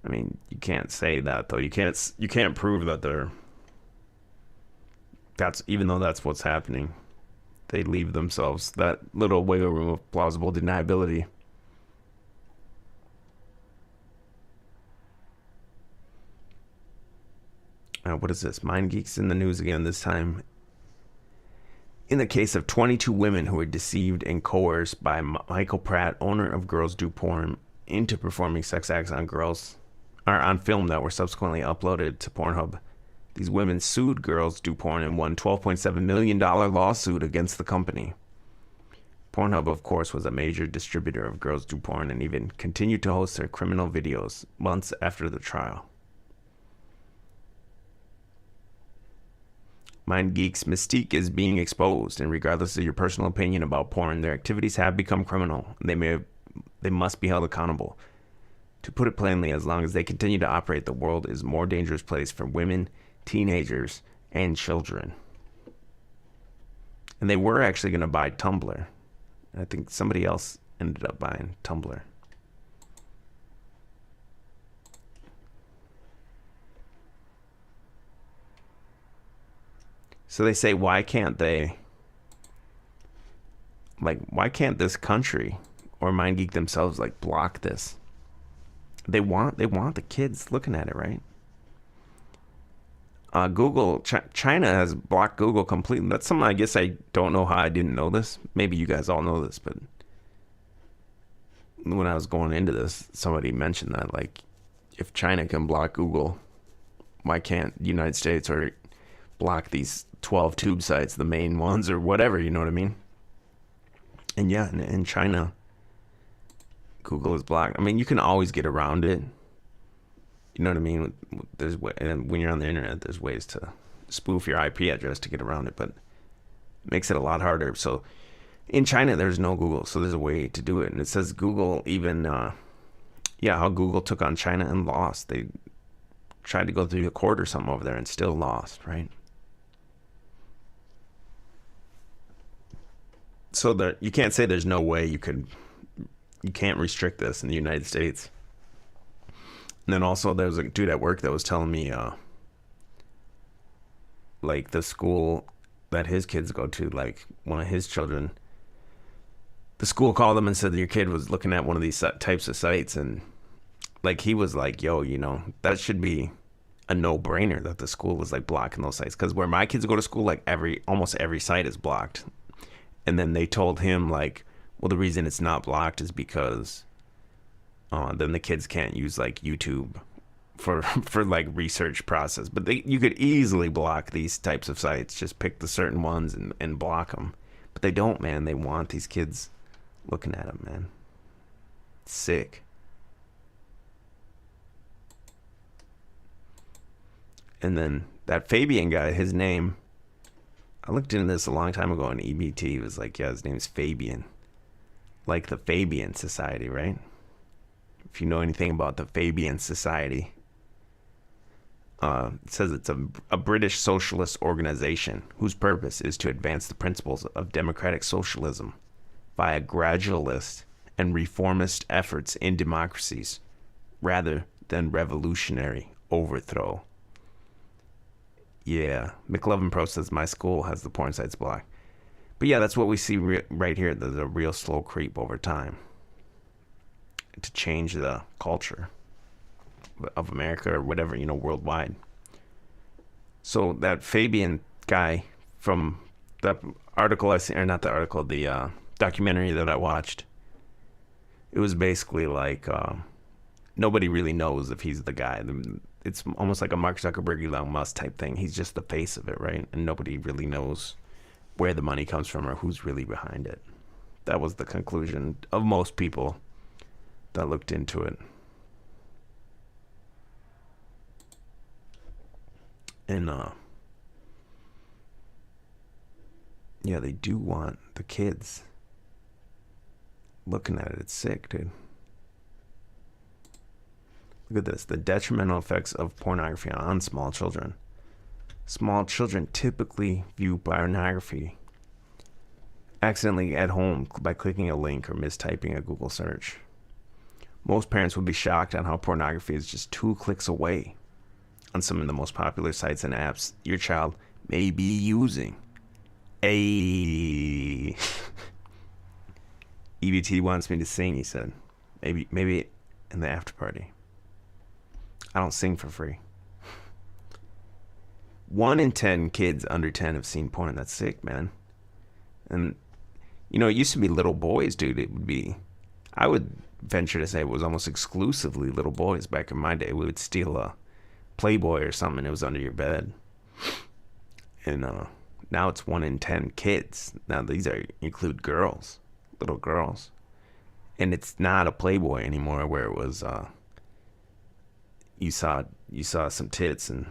I mean, you can't say that though. You can't prove that they're. Even though that's what's happening, they leave themselves that little wiggle room of plausible deniability. What is this? MindGeek's in the news again, this time in the case of 22 women who were deceived and coerced by Michael Pratt, owner of Girls Do Porn, into performing sex acts on girls, or on film that were subsequently uploaded to Pornhub. These women sued Girls Do Porn and won $12.7 million lawsuit against the company. Pornhub, of course, was a major distributor of Girls Do Porn and even continued to host their criminal videos months after the trial. MindGeek's mystique is being exposed, and regardless of your personal opinion about porn, their activities have become criminal. They must be held accountable. To put it plainly, as long as they continue to operate, the world is a more dangerous place for women, teenagers, and children. And they were actually going to buy Tumblr. I think somebody else ended up buying Tumblr. So they say, why can't this country or MindGeek themselves block this? They want the kids looking at it, right? Google, China has blocked Google completely. That's something I guess I don't know how I didn't know this. Maybe you guys all know this, but when I was going into this, somebody mentioned that, if China can block Google, why can't the United States or block these 12 tube sites, the main ones or whatever, you know what I mean? And yeah, in China, Google is blocked. I mean, you can always get around it. You know what I mean? And when you're on the internet, there's ways to spoof your IP address to get around it, but it makes it a lot harder. So in China, there's no Google, so there's a way to do it. And it says Google even, how Google took on China and lost. They tried to go through the court or something over there and still lost, right? So you can't say there's no way you can't restrict this in the United States. And then also there was a dude at work that was telling me, the school that his kids go to, one of his children, the school called him and said that your kid was looking at one of these types of sites. And he was like, yo, that should be a no-brainer that the school was blocking those sites. Because where my kids go to school, almost every site is blocked. And then they told him, well, the reason it's not blocked is because then the kids can't use YouTube for research process. But you could easily block these types of sites. Just pick the certain ones and block them. But they don't, man. They want these kids looking at them, man. It's sick. And then that Fabian guy, his name, I looked into this a long time ago on EBT. It was his name's Fabian. Like the Fabian Society, right? If you know anything about the Fabian Society, it says it's a British socialist organization whose purpose is to advance the principles of democratic socialism via gradualist and reformist efforts in democracies rather than revolutionary overthrow. Yeah, McLovin Pro says my school has the porn sites blocked. But yeah, that's what we see right here. There's a real slow creep over time to change the culture of America or whatever, worldwide. So that Fabian guy from the article I seen, or not the article, the documentary that I watched, it was basically like nobody really knows if he's the guy. It's almost like a Mark Zuckerberg, Elon Musk type thing. He's just the face of it, right? And nobody really knows where the money comes from or who's really behind it. That was the conclusion of most people that looked into it. And yeah, they do want the kids looking at it. It's sick, dude. Look at this. The detrimental effects of pornography on small children. Small children typically view pornography accidentally at home by clicking a link or mistyping a Google search. Most parents would be shocked on how pornography is just 2 clicks away on some of the most popular sites and apps your child may be using. EBT wants me to sing, he said. Maybe in the after party. I don't sing for free. 1 in 10 kids under 10 have seen porn. That's sick, man. And, it used to be little boys, dude. I would venture to say it was almost exclusively little boys back in my day. We would steal a Playboy or something. It was under your bed. And now it's 1 in 10 kids. Now these include girls, little girls. And it's not a Playboy anymore where it was, you saw some tits and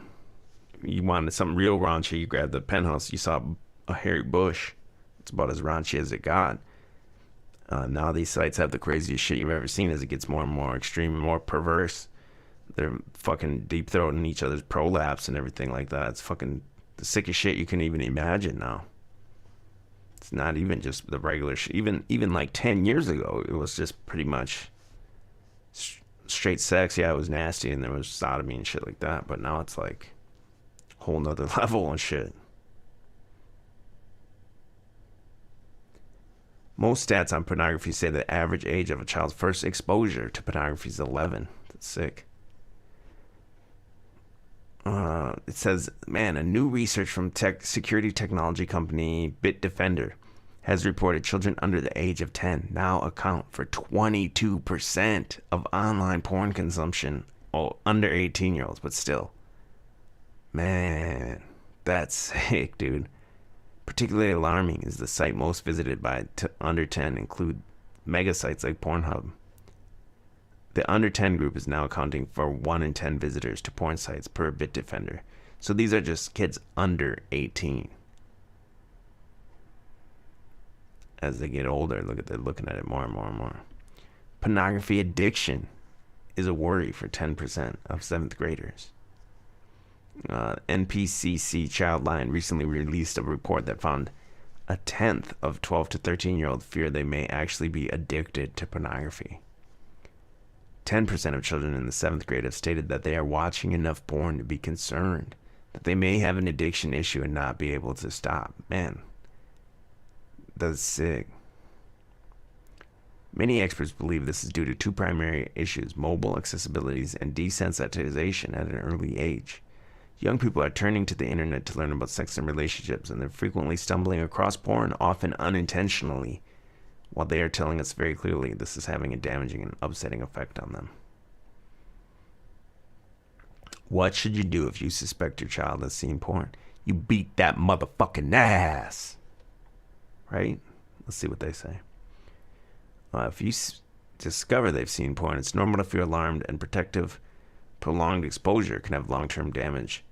you wanted something real raunchy, you grabbed the Penthouse, you saw a hairy bush. It's about as raunchy as it got. Now these sites have the craziest shit you've ever seen as it gets more and more extreme and more perverse. They're fucking deep throating each other's prolapse and everything like that. It's fucking the sickest shit you can even imagine now. It's not even just the regular shit. Even like 10 years ago, it was just pretty much straight sex. Yeah, it was nasty and there was sodomy and shit like that. But now it's like a whole nother level and shit. Most stats on pornography say the average age of a child's first exposure to pornography is 11. That's sick. It says, man, a new research from security technology company Bitdefender has reported children under the age of 10 now account for 22% of online porn consumption. Oh, under 18-year-olds, but still. Man, that's sick, dude. Particularly alarming is the site most visited by under 10 include mega sites like Pornhub. The under 10 group is now accounting for 1 in 10 visitors to porn sites per Bitdefender. So these are just kids under 18. As they get older, they're looking at it more and more and more. Pornography addiction is a worry for 10% of 7th graders. NPCC Childline recently released a report that found a 10th of 12 to 13-year-olds fear they may actually be addicted to pornography. 10% of children in the 7th grade have stated that they are watching enough porn to be concerned that they may have an addiction issue and not be able to stop. Man, that's sick. Many experts believe this is due to 2 primary issues: mobile accessibilities and desensitization at an early age. Young people are turning to the internet to learn about sex and relationships, and they're frequently stumbling across porn, often unintentionally, while they are telling us very clearly this is having a damaging and upsetting effect on them. What should you do if you suspect your child has seen porn? You beat that motherfucking ass. Right? Let's see what they say. If you discover they've seen porn, it's normal to feel alarmed, and prolonged exposure can have long-term damage.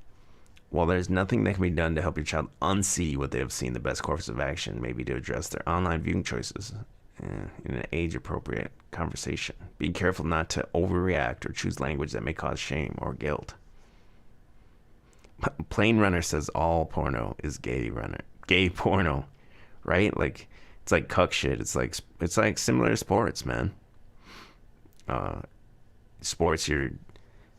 While there's nothing that can be done to help your child unsee what they have seen, the best course of action may be to address their online viewing choices in an age-appropriate conversation. Be careful not to overreact or choose language that may cause shame or guilt. Plane Runner says all porno is gay porno, right? Like, it's like cuck shit. It's like similar to sports, man. Sports, you're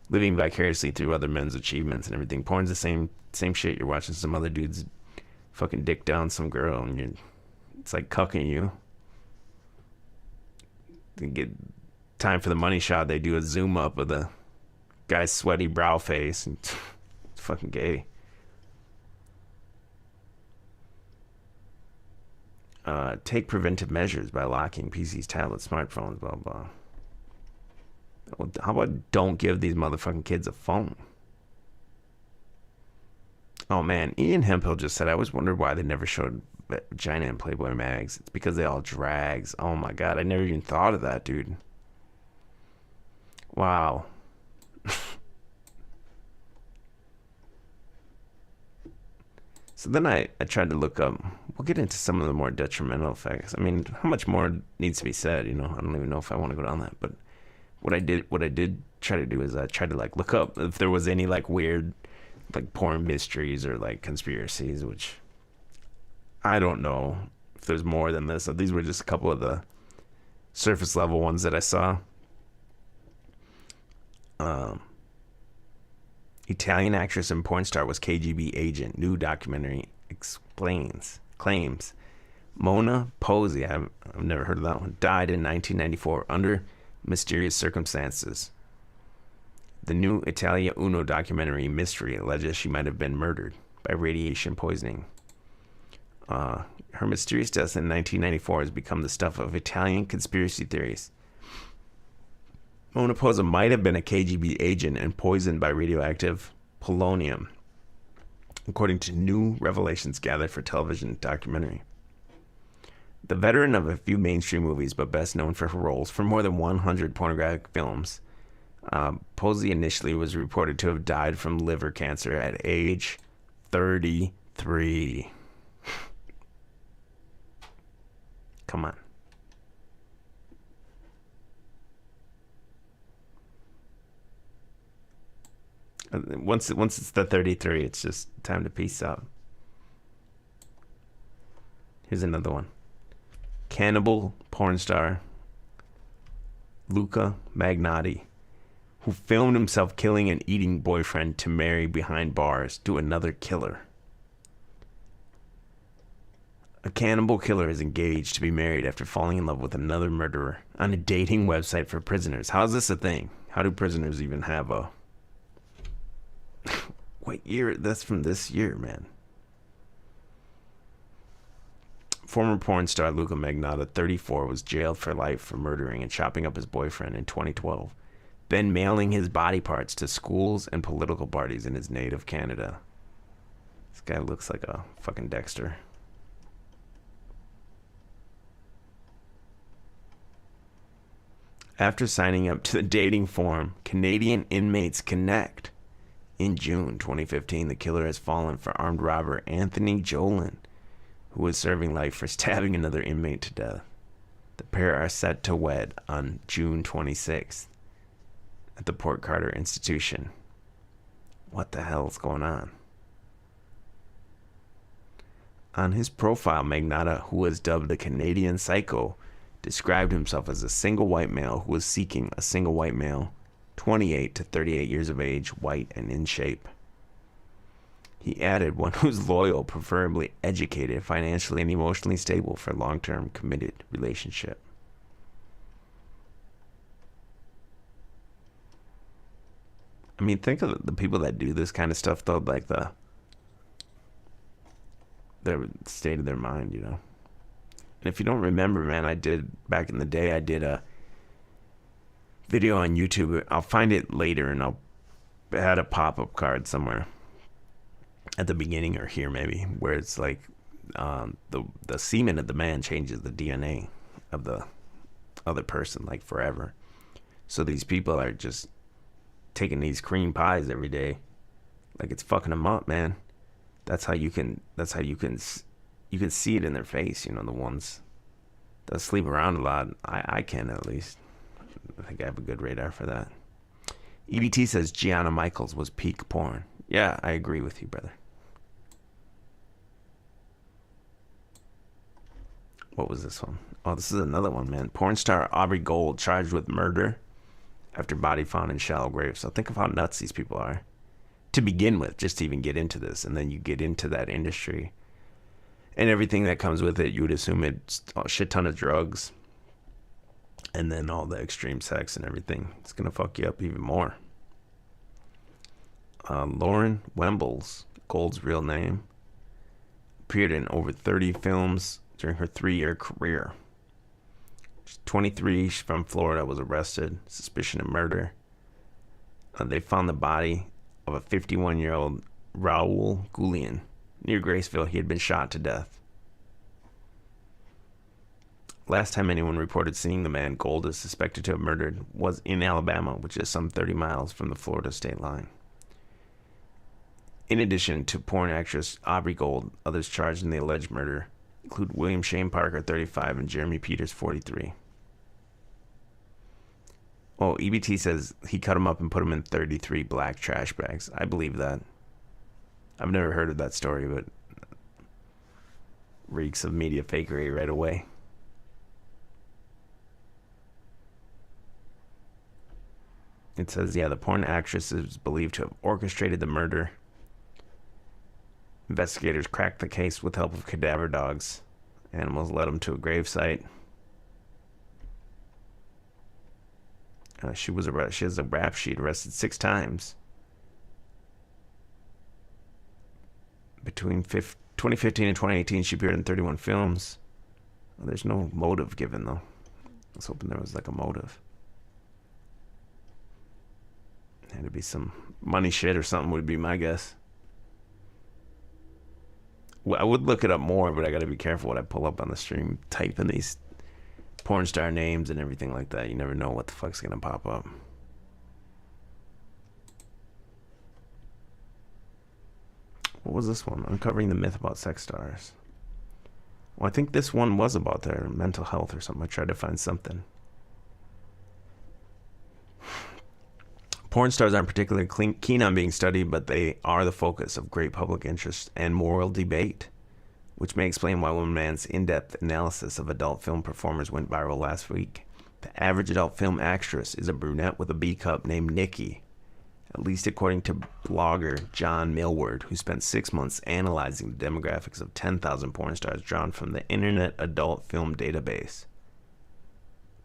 living vicariously through other men's achievements and everything. Porn's the same shit. You're watching some other dude's fucking dick down some girl, and it's like cucking you. They get time for the money shot. They do a zoom up of the guy's sweaty brow face, and it's fucking gay. Take preventive measures by locking PCs, tablets, smartphones, blah, blah. Well, how about don't give these motherfucking kids a phone? Oh, man. Ian Hemphill just said, I always wondered why they never showed vagina in Playboy mags. It's because they all drags. Oh, my God. I never even thought of that, dude. Wow. So then I tried to look up. We'll get into some of the more detrimental effects. I mean, how much more needs to be said? You know, I don't even know if I want to go down that. But what I did try to do is I tried to like look up if there was any like weird, like porn mysteries or like conspiracies. Which I don't know if there's more than this. So these were just a couple of the surface level ones that I saw. Italian actress and porn star was KGB agent. New documentary claims. Mona Posey, I've never heard of that one, died in 1994 under mysterious circumstances. The new Italia Uno documentary Mystery alleges she might have been murdered by radiation poisoning. Her mysterious death in 1994 has become the stuff of Italian conspiracy theories. Mona Posey might have been a KGB agent and poisoned by radioactive polonium, according to new revelations gathered for television documentary. The veteran of a few mainstream movies, but best known for her roles for more than 100 pornographic films, Posey initially was reported to have died from liver cancer at age 33. Come on. Once it's the 33, it's just time to peace out. Here's another one. Cannibal porn star Luca Magnotti, who filmed himself killing an eating boyfriend to marry behind bars to another killer. A cannibal killer is engaged to be married after falling in love with another murderer on a dating website for prisoners. How is this a thing? How do prisoners even have a... What year? That's from this year, man. Former porn star Luca Magnotta, 34, was jailed for life for murdering and chopping up his boyfriend in 2012, then mailing his body parts to schools and political parties in his native Canada. This guy looks like a fucking Dexter. After signing up to the dating forum Canadian Inmates Connect in June 2015, the killer has fallen for armed robber Anthony Jolin, who was serving life for stabbing another inmate to death. The pair are set to wed on June 26th at the Port Carter Institution. What the hell is going on? On his profile, Magnotta, who was dubbed the Canadian Psycho, described himself as a single white male who was seeking a single white male, 28 to 38 years of age, white and in shape. He added, one who's loyal, preferably educated, financially and emotionally stable for a long-term committed relationship. I mean, think of the people that do this kind of stuff, though, like the state of their mind, you know. And if you don't remember, man, back in the day, I did a video on YouTube. I'll find it later, and I had a pop-up card somewhere at the beginning or here maybe, where it's like the semen of the man changes the DNA of the other person, like forever. So these people are just taking these cream pies every day, like it's fucking them up, man. That's how you can see it in their face, you know, the ones that sleep around a lot. I can, at least. I think I have a good radar for that. EBT says Gianna Michaels was peak porn. Yeah, I agree with you, brother. What was this one? Oh, this is another one, man. Porn star Aubrey Gold charged with murder after body found in shallow graves. So think of how nuts these people are to begin with, just to even get into this. And then you get into that industry and everything that comes with it. You would assume it's a shit ton of drugs and then all the extreme sex and everything. It's going to fuck you up even more. Lauren Wembles, Gold's real name, appeared in over 30 films during her 3-year career. She's 23, she's from Florida, was arrested, suspicion of murder. They found the body of a 51-year-old Raul Gulian near Graceville. He had been shot to death. Last time anyone reported seeing the man Gold is suspected to have murdered was in Alabama, which is some 30 miles from the Florida state line. In addition to porn actress Aubrey Gold, others charged in the alleged murder include William Shane Parker, 35, and Jeremy Peters, 43. Oh, EBT says he cut him up and put him in 33 black trash bags. I believe that. I've never heard of that story, but reeks of media fakery right away. It says, yeah, the porn actress is believed to have orchestrated the murder. Investigators cracked the case with help of cadaver dogs. Animals led them to a gravesite. She has a rap sheet, arrested 6 times. Between 2015 and 2018, she appeared in 31 films. Well, there's no motive given, though. I was hoping there was like a motive. Had to be some money shit or something would be my guess. I would look it up more, but I got to be careful what I pull up on the stream. Type in these porn star names and everything like that. You never know what the fuck's going to pop up. What was this one? Uncovering the myth about sex stars. Well, I think this one was about their mental health or something. I tried to find something. Porn stars aren't particularly keen on being studied, but they are the focus of great public interest and moral debate, which may explain why one man's in-depth analysis of adult film performers went viral last week. The average adult film actress is a brunette with a B cup named Nikki, at least according to blogger John Millward, who spent 6 months analyzing the demographics of 10,000 porn stars drawn from the Internet Adult Film Database.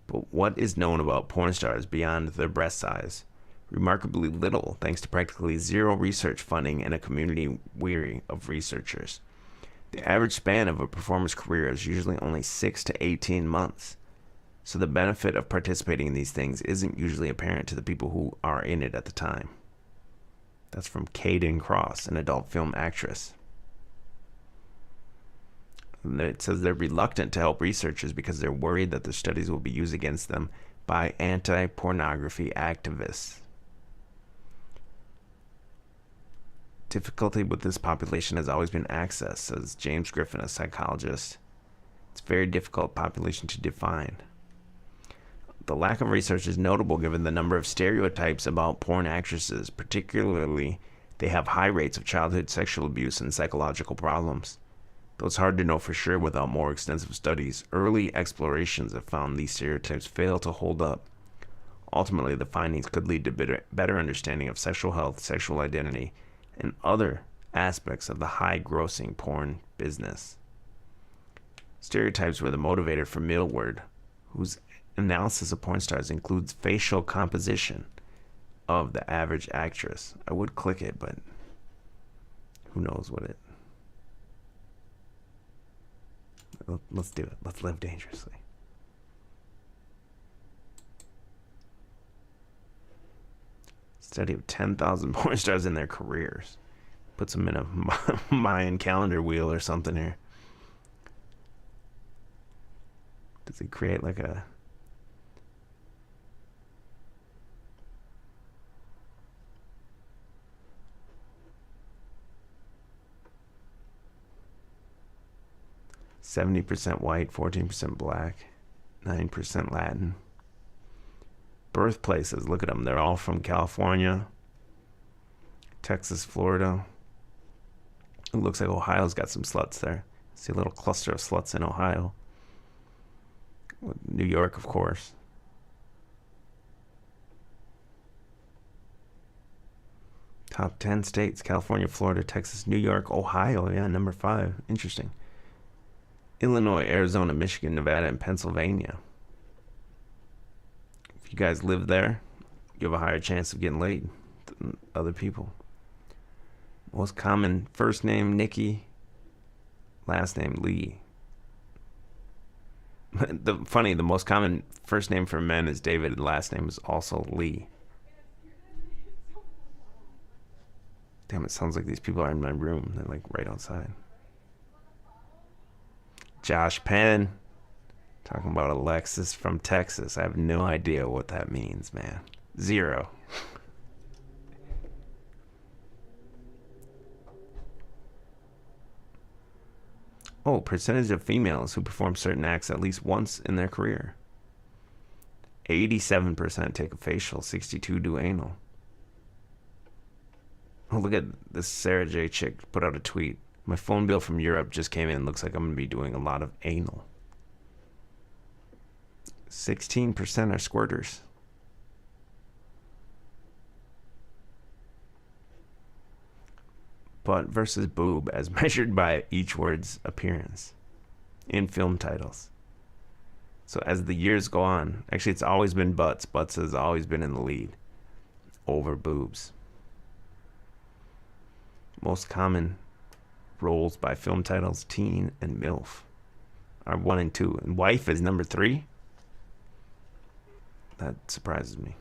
But what is known about porn stars beyond their breast size? Remarkably little, thanks to practically zero research funding and a community weary of researchers. The average span of a performer's career is usually only 6 to 18 months, so the benefit of participating in these things isn't usually apparent to the people who are in it at the time. That's from Caden Cross, an adult film actress. It says they're reluctant to help researchers because they're worried that their studies will be used against them by anti-pornography activists. Difficulty with this population has always been access, says James Griffin, a psychologist. It's a very difficult population to define. The lack of research is notable given the number of stereotypes about porn actresses, particularly they have high rates of childhood sexual abuse and psychological problems. Though it's hard to know for sure without more extensive studies, early explorations have found these stereotypes fail to hold up. Ultimately, the findings could lead to better understanding of sexual health, sexual identity, and other aspects of the high-grossing porn business. Stereotypes were the motivator for Millward, whose analysis of porn stars includes facial composition of the average actress. I would click it, but who knows what it... Let's do it. Let's live dangerously. Study of 10,000 porn stars in their careers. Puts them in a Mayan calendar wheel or something here. Does it create like a... %70 white, 14% black, 9% Latin. Birthplaces, look at them. They're all from California, Texas, Florida. It looks like Ohio's got some sluts there. See a little cluster of sluts in Ohio. New York, of course. Top 10 states: California, Florida, Texas, New York, Ohio. Yeah, number 5. Interesting. Illinois, Arizona, Michigan, Nevada, and Pennsylvania. If you guys live there, you have a higher chance of getting laid than other people. Most common first name, Nikki. Last name, Lee. The most common first name for men is David, and last name is also Lee. Damn, it sounds like these people are in my room. They're like right outside. Josh Penn. Talking about Alexis from Texas. I have no idea what that means, man. 0. Oh, percentage of females who perform certain acts at least once in their career. 87% take a facial, 62% do anal. Oh, look at this Sarah J chick put out a tweet. My phone bill from Europe just came in. Looks like I'm going to be doing a lot of anal. 16% are squirters. Butt versus boob as measured by each word's appearance in film titles. So as the years go on, actually it's always been butts. Butts has always been in the lead over boobs. Most common roles by film titles, teen and MILF, are 1 and 2. And wife is number 3. That surprises me.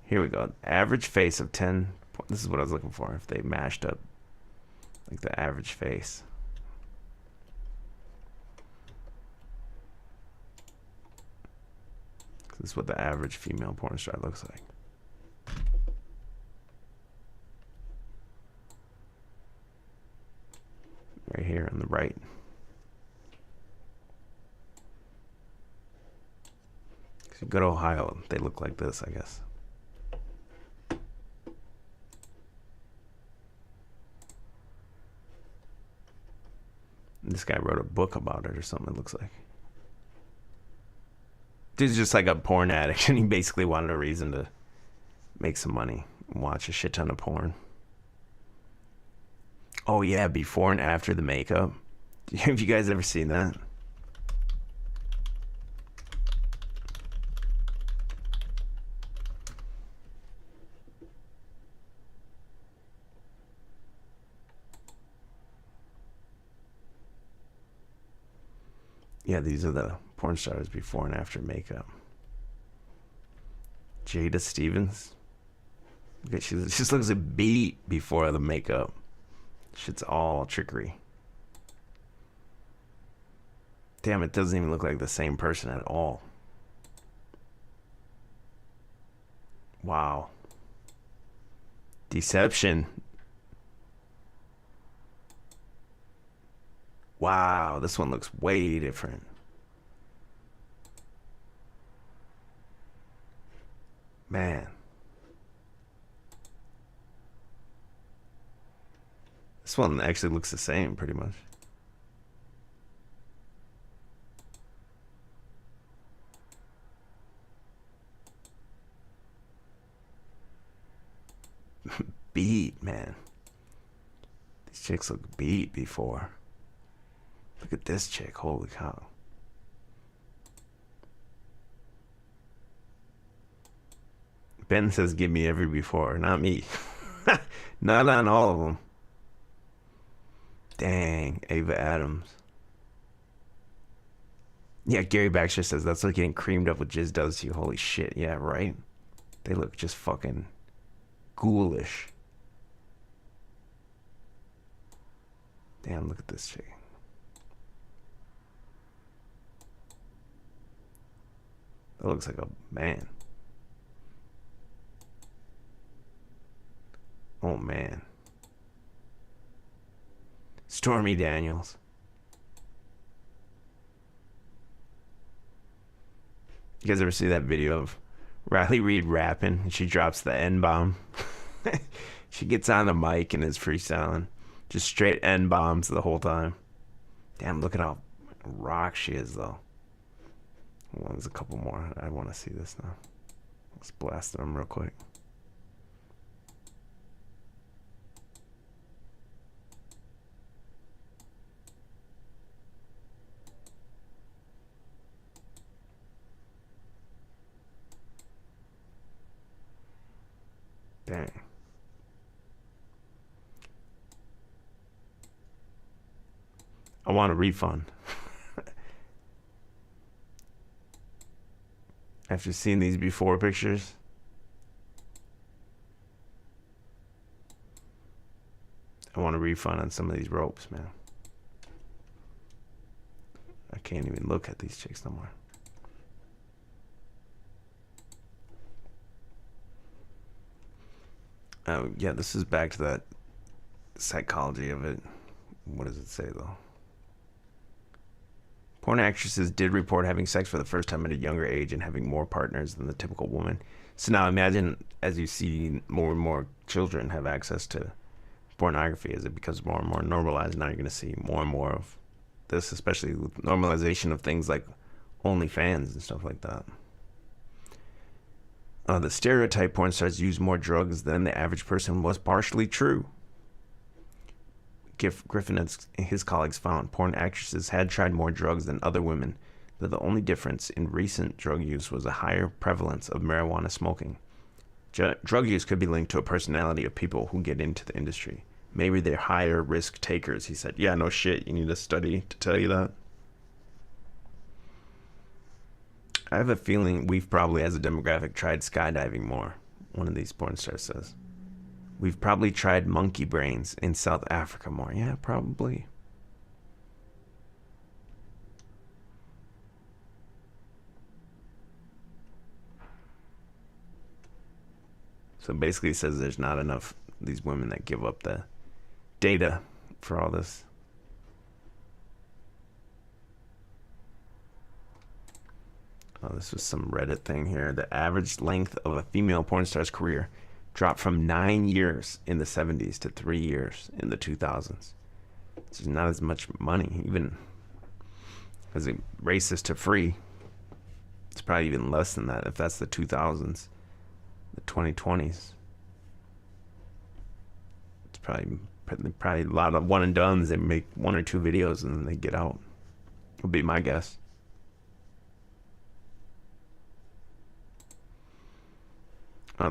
Here we go. Average face of 10. This is what I was looking for. If they mashed up like the average face. This is what the average female porn star looks like. Right here on the right. If you go to Ohio, they look like this, I guess. This guy wrote a book about it or something, it looks like. Dude's just like a porn addict, and he basically wanted a reason to make some money and watch a shit ton of porn. Oh yeah, before and after the makeup. Have you guys ever seen that? Yeah, these are the porn stars before and after makeup. Jada Stevens. Okay, she just looks a beat before the makeup. Shit's all trickery. Damn, it doesn't even look like the same person at all. Wow. Deception. Wow, this one looks way different. Man. This one actually looks the same, pretty much. Beat, man. These chicks look beat before. Look at this chick, holy cow. Ben says give me every before, not me. Not on all of them. Dang, Ava Adams. Yeah, Gary Baxter says that's what getting creamed up with jizz does to you. Holy shit, yeah, right? They look just fucking ghoulish. Damn, look at this chick. That looks like a man. Oh, man. Stormy Daniels. You guys ever see that video of Riley Reid rapping and she drops the N-bomb? She gets on the mic and is freestyling. Just straight N-bombs the whole time. Damn, look at how rock she is, though. Well, there's a couple more. I want to see this now. Let's blast them real quick. Dang. I want a refund. After seeing these before pictures, I want a refund on some of these ropes, man. I can't even look at these chicks no more. Oh, yeah, this is back to that psychology of it. What does it say, though? Porn actresses did report having sex for the first time at a younger age and having more partners than the typical woman. So now imagine as you see more and more children have access to pornography, as it becomes more and more normalized, now you're going to see more and more of this, especially with normalization of things like OnlyFans and stuff like that. The stereotype porn stars use more drugs than the average person was partially true. Griffin and his colleagues found porn actresses had tried more drugs than other women, but the only difference in recent drug use was a higher prevalence of marijuana smoking. Drug use could be linked to a personality of people who get into the industry. Maybe they're higher risk takers, he said. Yeah, no shit. You need a study to tell you that. I have a feeling we've probably, as a demographic, tried skydiving more, one of these porn stars says. We've probably tried monkey brains in South Africa more. Yeah, probably. So basically it says there's not enough these women that give up the data for all this. Oh, this was some Reddit thing here. The average length of a female porn star's career dropped from 9 years in the 70s to 3 years in the 2000s. It's not as much money, even as a racist to free. It's probably even less than that if that's the 2000s, the 2020s. It's probably a lot of one and dones. They make 1 or 2 videos and then they get out. Would be my guess.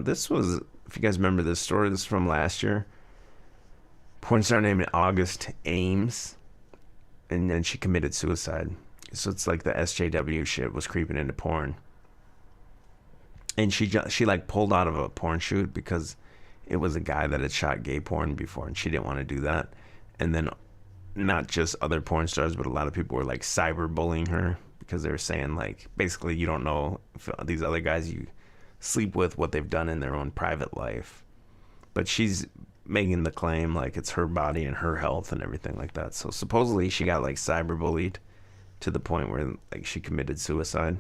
This was, if you guys remember this story, this is from last year. Porn star named August Ames, and then she committed suicide. So it's like the SJW shit was creeping into porn. And she like pulled out of a porn shoot because it was a guy that had shot gay porn before, and she didn't want to do that. And then not just other porn stars, but a lot of people were like cyberbullying her because they were saying like, basically, you don't know if these other guys you sleep with what they've done in their own private life. But she's making the claim like it's her body and her health and everything like that. So supposedly she got like cyberbullied to the point where like she committed suicide.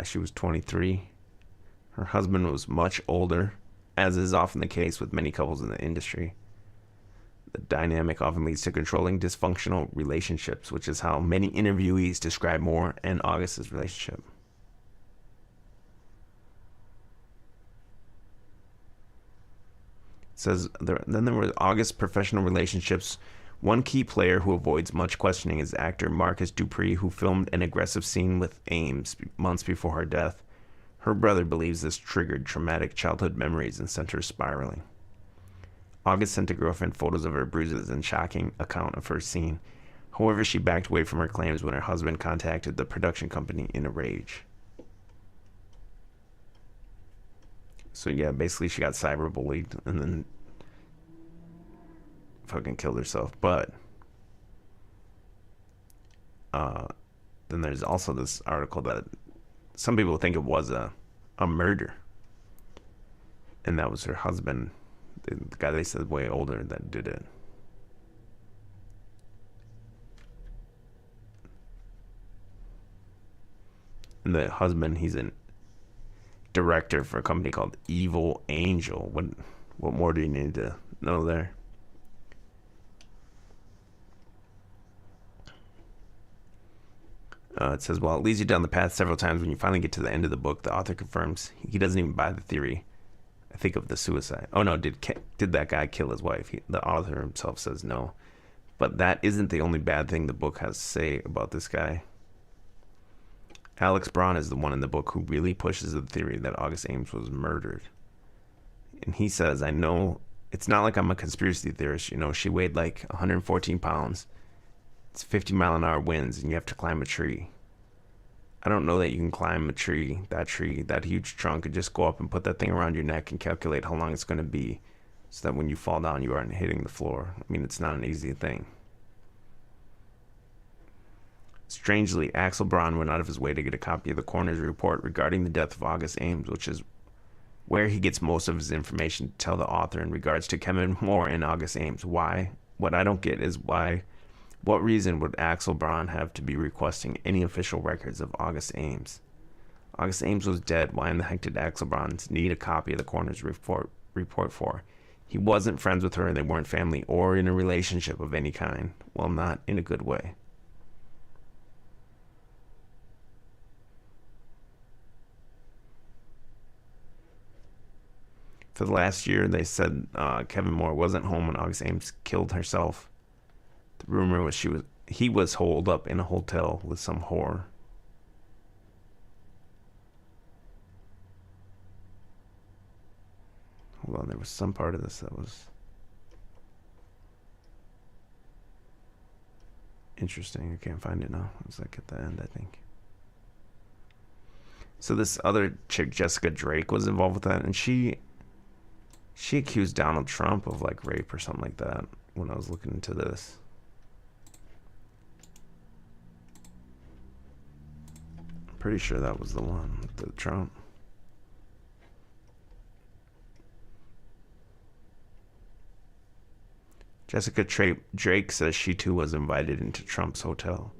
She was 23. Her husband was much older, as is often the case with many couples in the industry. The dynamic often leads to controlling dysfunctional relationships, which is how many interviewees describe Moore and August's relationship. It says then there were August's professional relationships. One key player who avoids much questioning is actor Marcus Dupree, who filmed an aggressive scene with Ames months before her death. Her brother believes this triggered traumatic childhood memories and sent her spiraling. August sent a girlfriend photos of her bruises and shocking account of her scene. However, she backed away from her claims when her husband contacted the production company in a rage. So yeah, basically she got cyberbullied and then fucking killed herself. But then there's also this article that some people think it was a murder, and that was her husband, the guy they said way older, that did it. And the husband, he's a director for a company called Evil Angel. What more do you need to know there? It says, while it leads you down the path several times, when you finally get to the end of the book, the author confirms he doesn't even buy the theory, I think, of the suicide. Oh no, did that guy kill his wife? The author himself says no. But that isn't the only bad thing the book has to say about this guy. Alex Braun is the one in the book who really pushes the theory that August Ames was murdered. And he says, I know it's not like I'm a conspiracy theorist. You know, she weighed like 114 pounds. It's 50-mile-an-hour winds, and you have to climb a tree. I don't know that you can climb a tree, that huge trunk, and just go up and put that thing around your neck and calculate how long it's going to be so that when you fall down, you aren't hitting the floor. I mean, it's not an easy thing. Strangely, Axel Braun went out of his way to get a copy of the coroner's report regarding the death of August Ames, which is where he gets most of his information to tell the author in regards to Kevin Moore and August Ames. Why? What I don't get is why. What reason would Axel Braun have to be requesting any official records of August Ames? August Ames was dead. Why in the heck did Axel Braun need a copy of the coroner's report for? He wasn't friends with her, and they weren't family or in a relationship of any kind. Well, not in a good way. For the last year, they said Kevin Moore wasn't home when August Ames killed herself. The rumor was he was holed up in a hotel with some whore. Hold on, there was some part of this that was interesting. I can't find it now. It was like at the end, I think. So this other chick, Jessica Drake, was involved with that, and she accused Donald Trump of like rape or something like that when I was looking into this. I'm pretty sure that was the one with the Trump. Jessica Drake says she too was invited into Trump's hotel.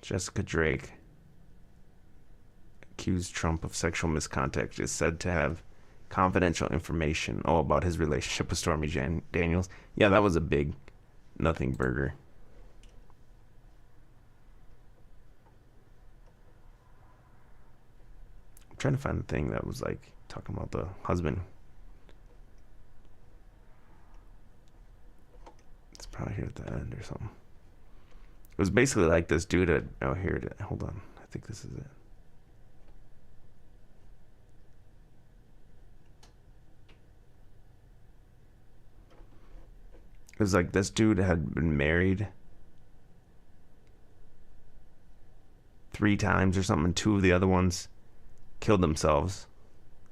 Jessica Drake accused Trump of sexual misconduct, is said to have confidential information about his relationship with Stormy Daniels. Yeah, that was a big nothing burger. I'm trying to find the thing that was like talking about the husband. It's probably here at the end or something. It was basically like this dude at, oh, here it is. Hold on, I think this is it. It was like this dude had been married 3 times or something. 2 of the other ones killed themselves.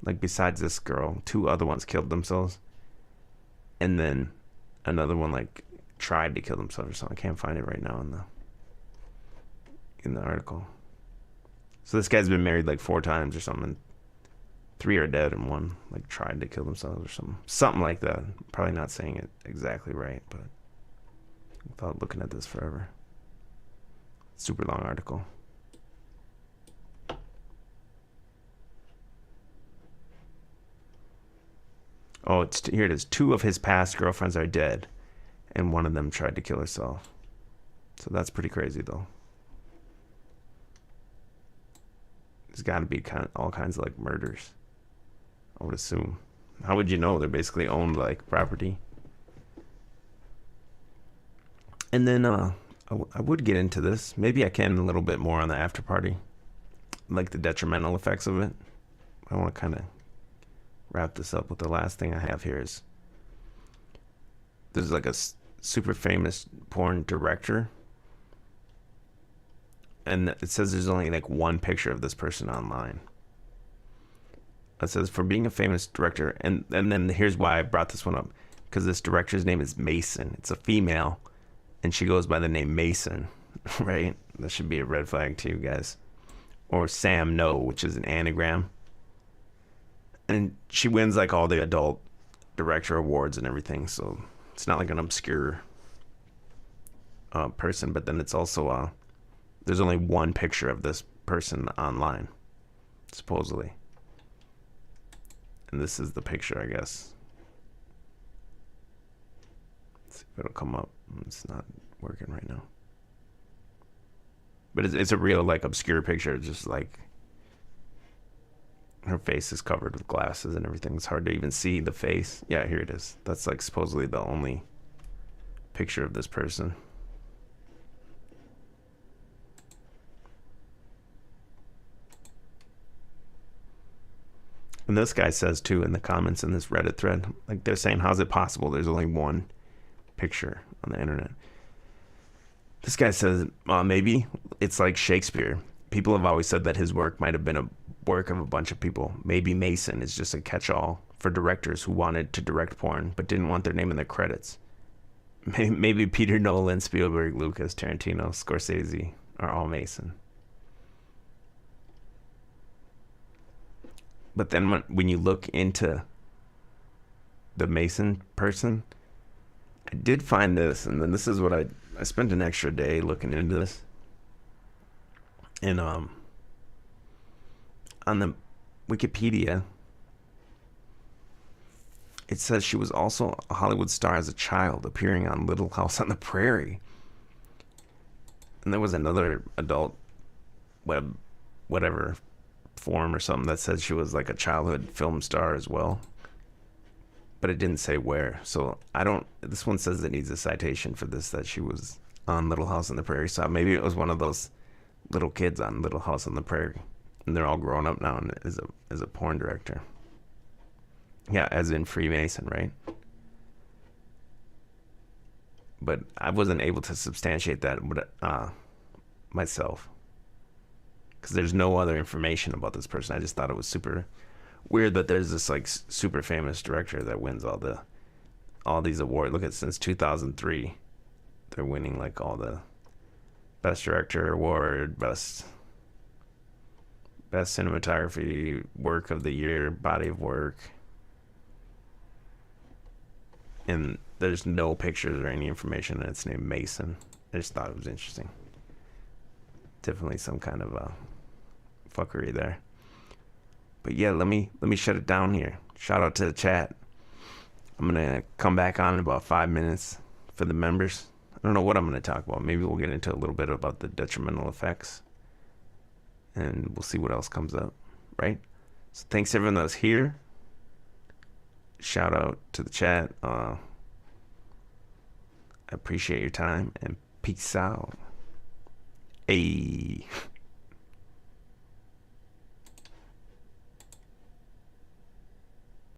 Like besides this girl, 2 other ones killed themselves. And then another one like tried to kill themselves or something. I can't find it right now in the article. So this guy's been married like 4 times or something. 3 are dead and 1 like tried to kill themselves or something like that. Probably not saying it exactly right, but without looking at this forever. Super long article. Oh, here it is. 2 of his past girlfriends are dead, and 1 of them tried to kill herself. So that's pretty crazy, though. There's got to be all kinds of like murders, I would assume. How would you know? They're basically owned like property. And then I would get into this. Maybe I can a little bit more on the after party, like the detrimental effects of it. I want to kind of wrap this up with the last thing I have here is there's like a super famous porn director, and it says there's only like 1 picture of this person online. It says for being a famous director, and then here's why I brought this one up, because this director's name is Mason. It's a female, and she goes by the name Mason, right? That should be a red flag to you guys. Or Sam No, which is an anagram. And she wins like all the adult director awards and everything, so it's not like an obscure person. But then it's also there's only 1 picture of this person online, supposedly. And this is the picture, I guess. Let's see if it'll come up. It's not working right now. But it's a real like obscure picture. It's just like her face is covered with glasses and everything. It's hard to even see the face. Yeah, here it is. That's like supposedly the only picture of this person. And this guy says too in the comments in this Reddit thread, like they're saying, how's it possible there's only one picture on the internet? This guy says, maybe it's like Shakespeare. People have always said that his work might have been a work of a bunch of people. Maybe Mason is just a catch-all for directors who wanted to direct porn but didn't want their name in their credits. Maybe Peter Nolan, Spielberg, Lucas, Tarantino, Scorsese are all Mason. But then when you look into the Mason person, I did find this, and then this is what I spent an extra day looking into this. And on the Wikipedia, it says she was also a Hollywood star as a child, appearing on Little House on the Prairie. And there was another adult web, whatever, forum or something that said she was like a childhood film star as well. But it didn't say where. So this one says it needs a citation for this, that she was on Little House on the Prairie. So maybe it was one of those little kids on Little House on the Prairie. And they're all grown up now and is a porn director. Yeah, as in Freemason, right? But I wasn't able to substantiate that myself, because there's no other information about this person. I just thought it was super weird that there's this like super famous director that wins all these awards. Look at, since 2003, they're winning like all the best director award, best cinematography, work of the year, body of work. And there's no pictures or any information, and it's named Mason. I just thought it was interesting. Definitely some kind of fuckery there. But yeah, let me shut it down here. Shout out to the chat. I'm gonna come back on in about 5 minutes for the members. I don't know what I'm gonna talk about. Maybe we'll get into a little bit about the detrimental effects, and we'll see what else comes up, right? So thanks everyone that was here. Shout out to the chat. I appreciate your time, and peace out. Hey.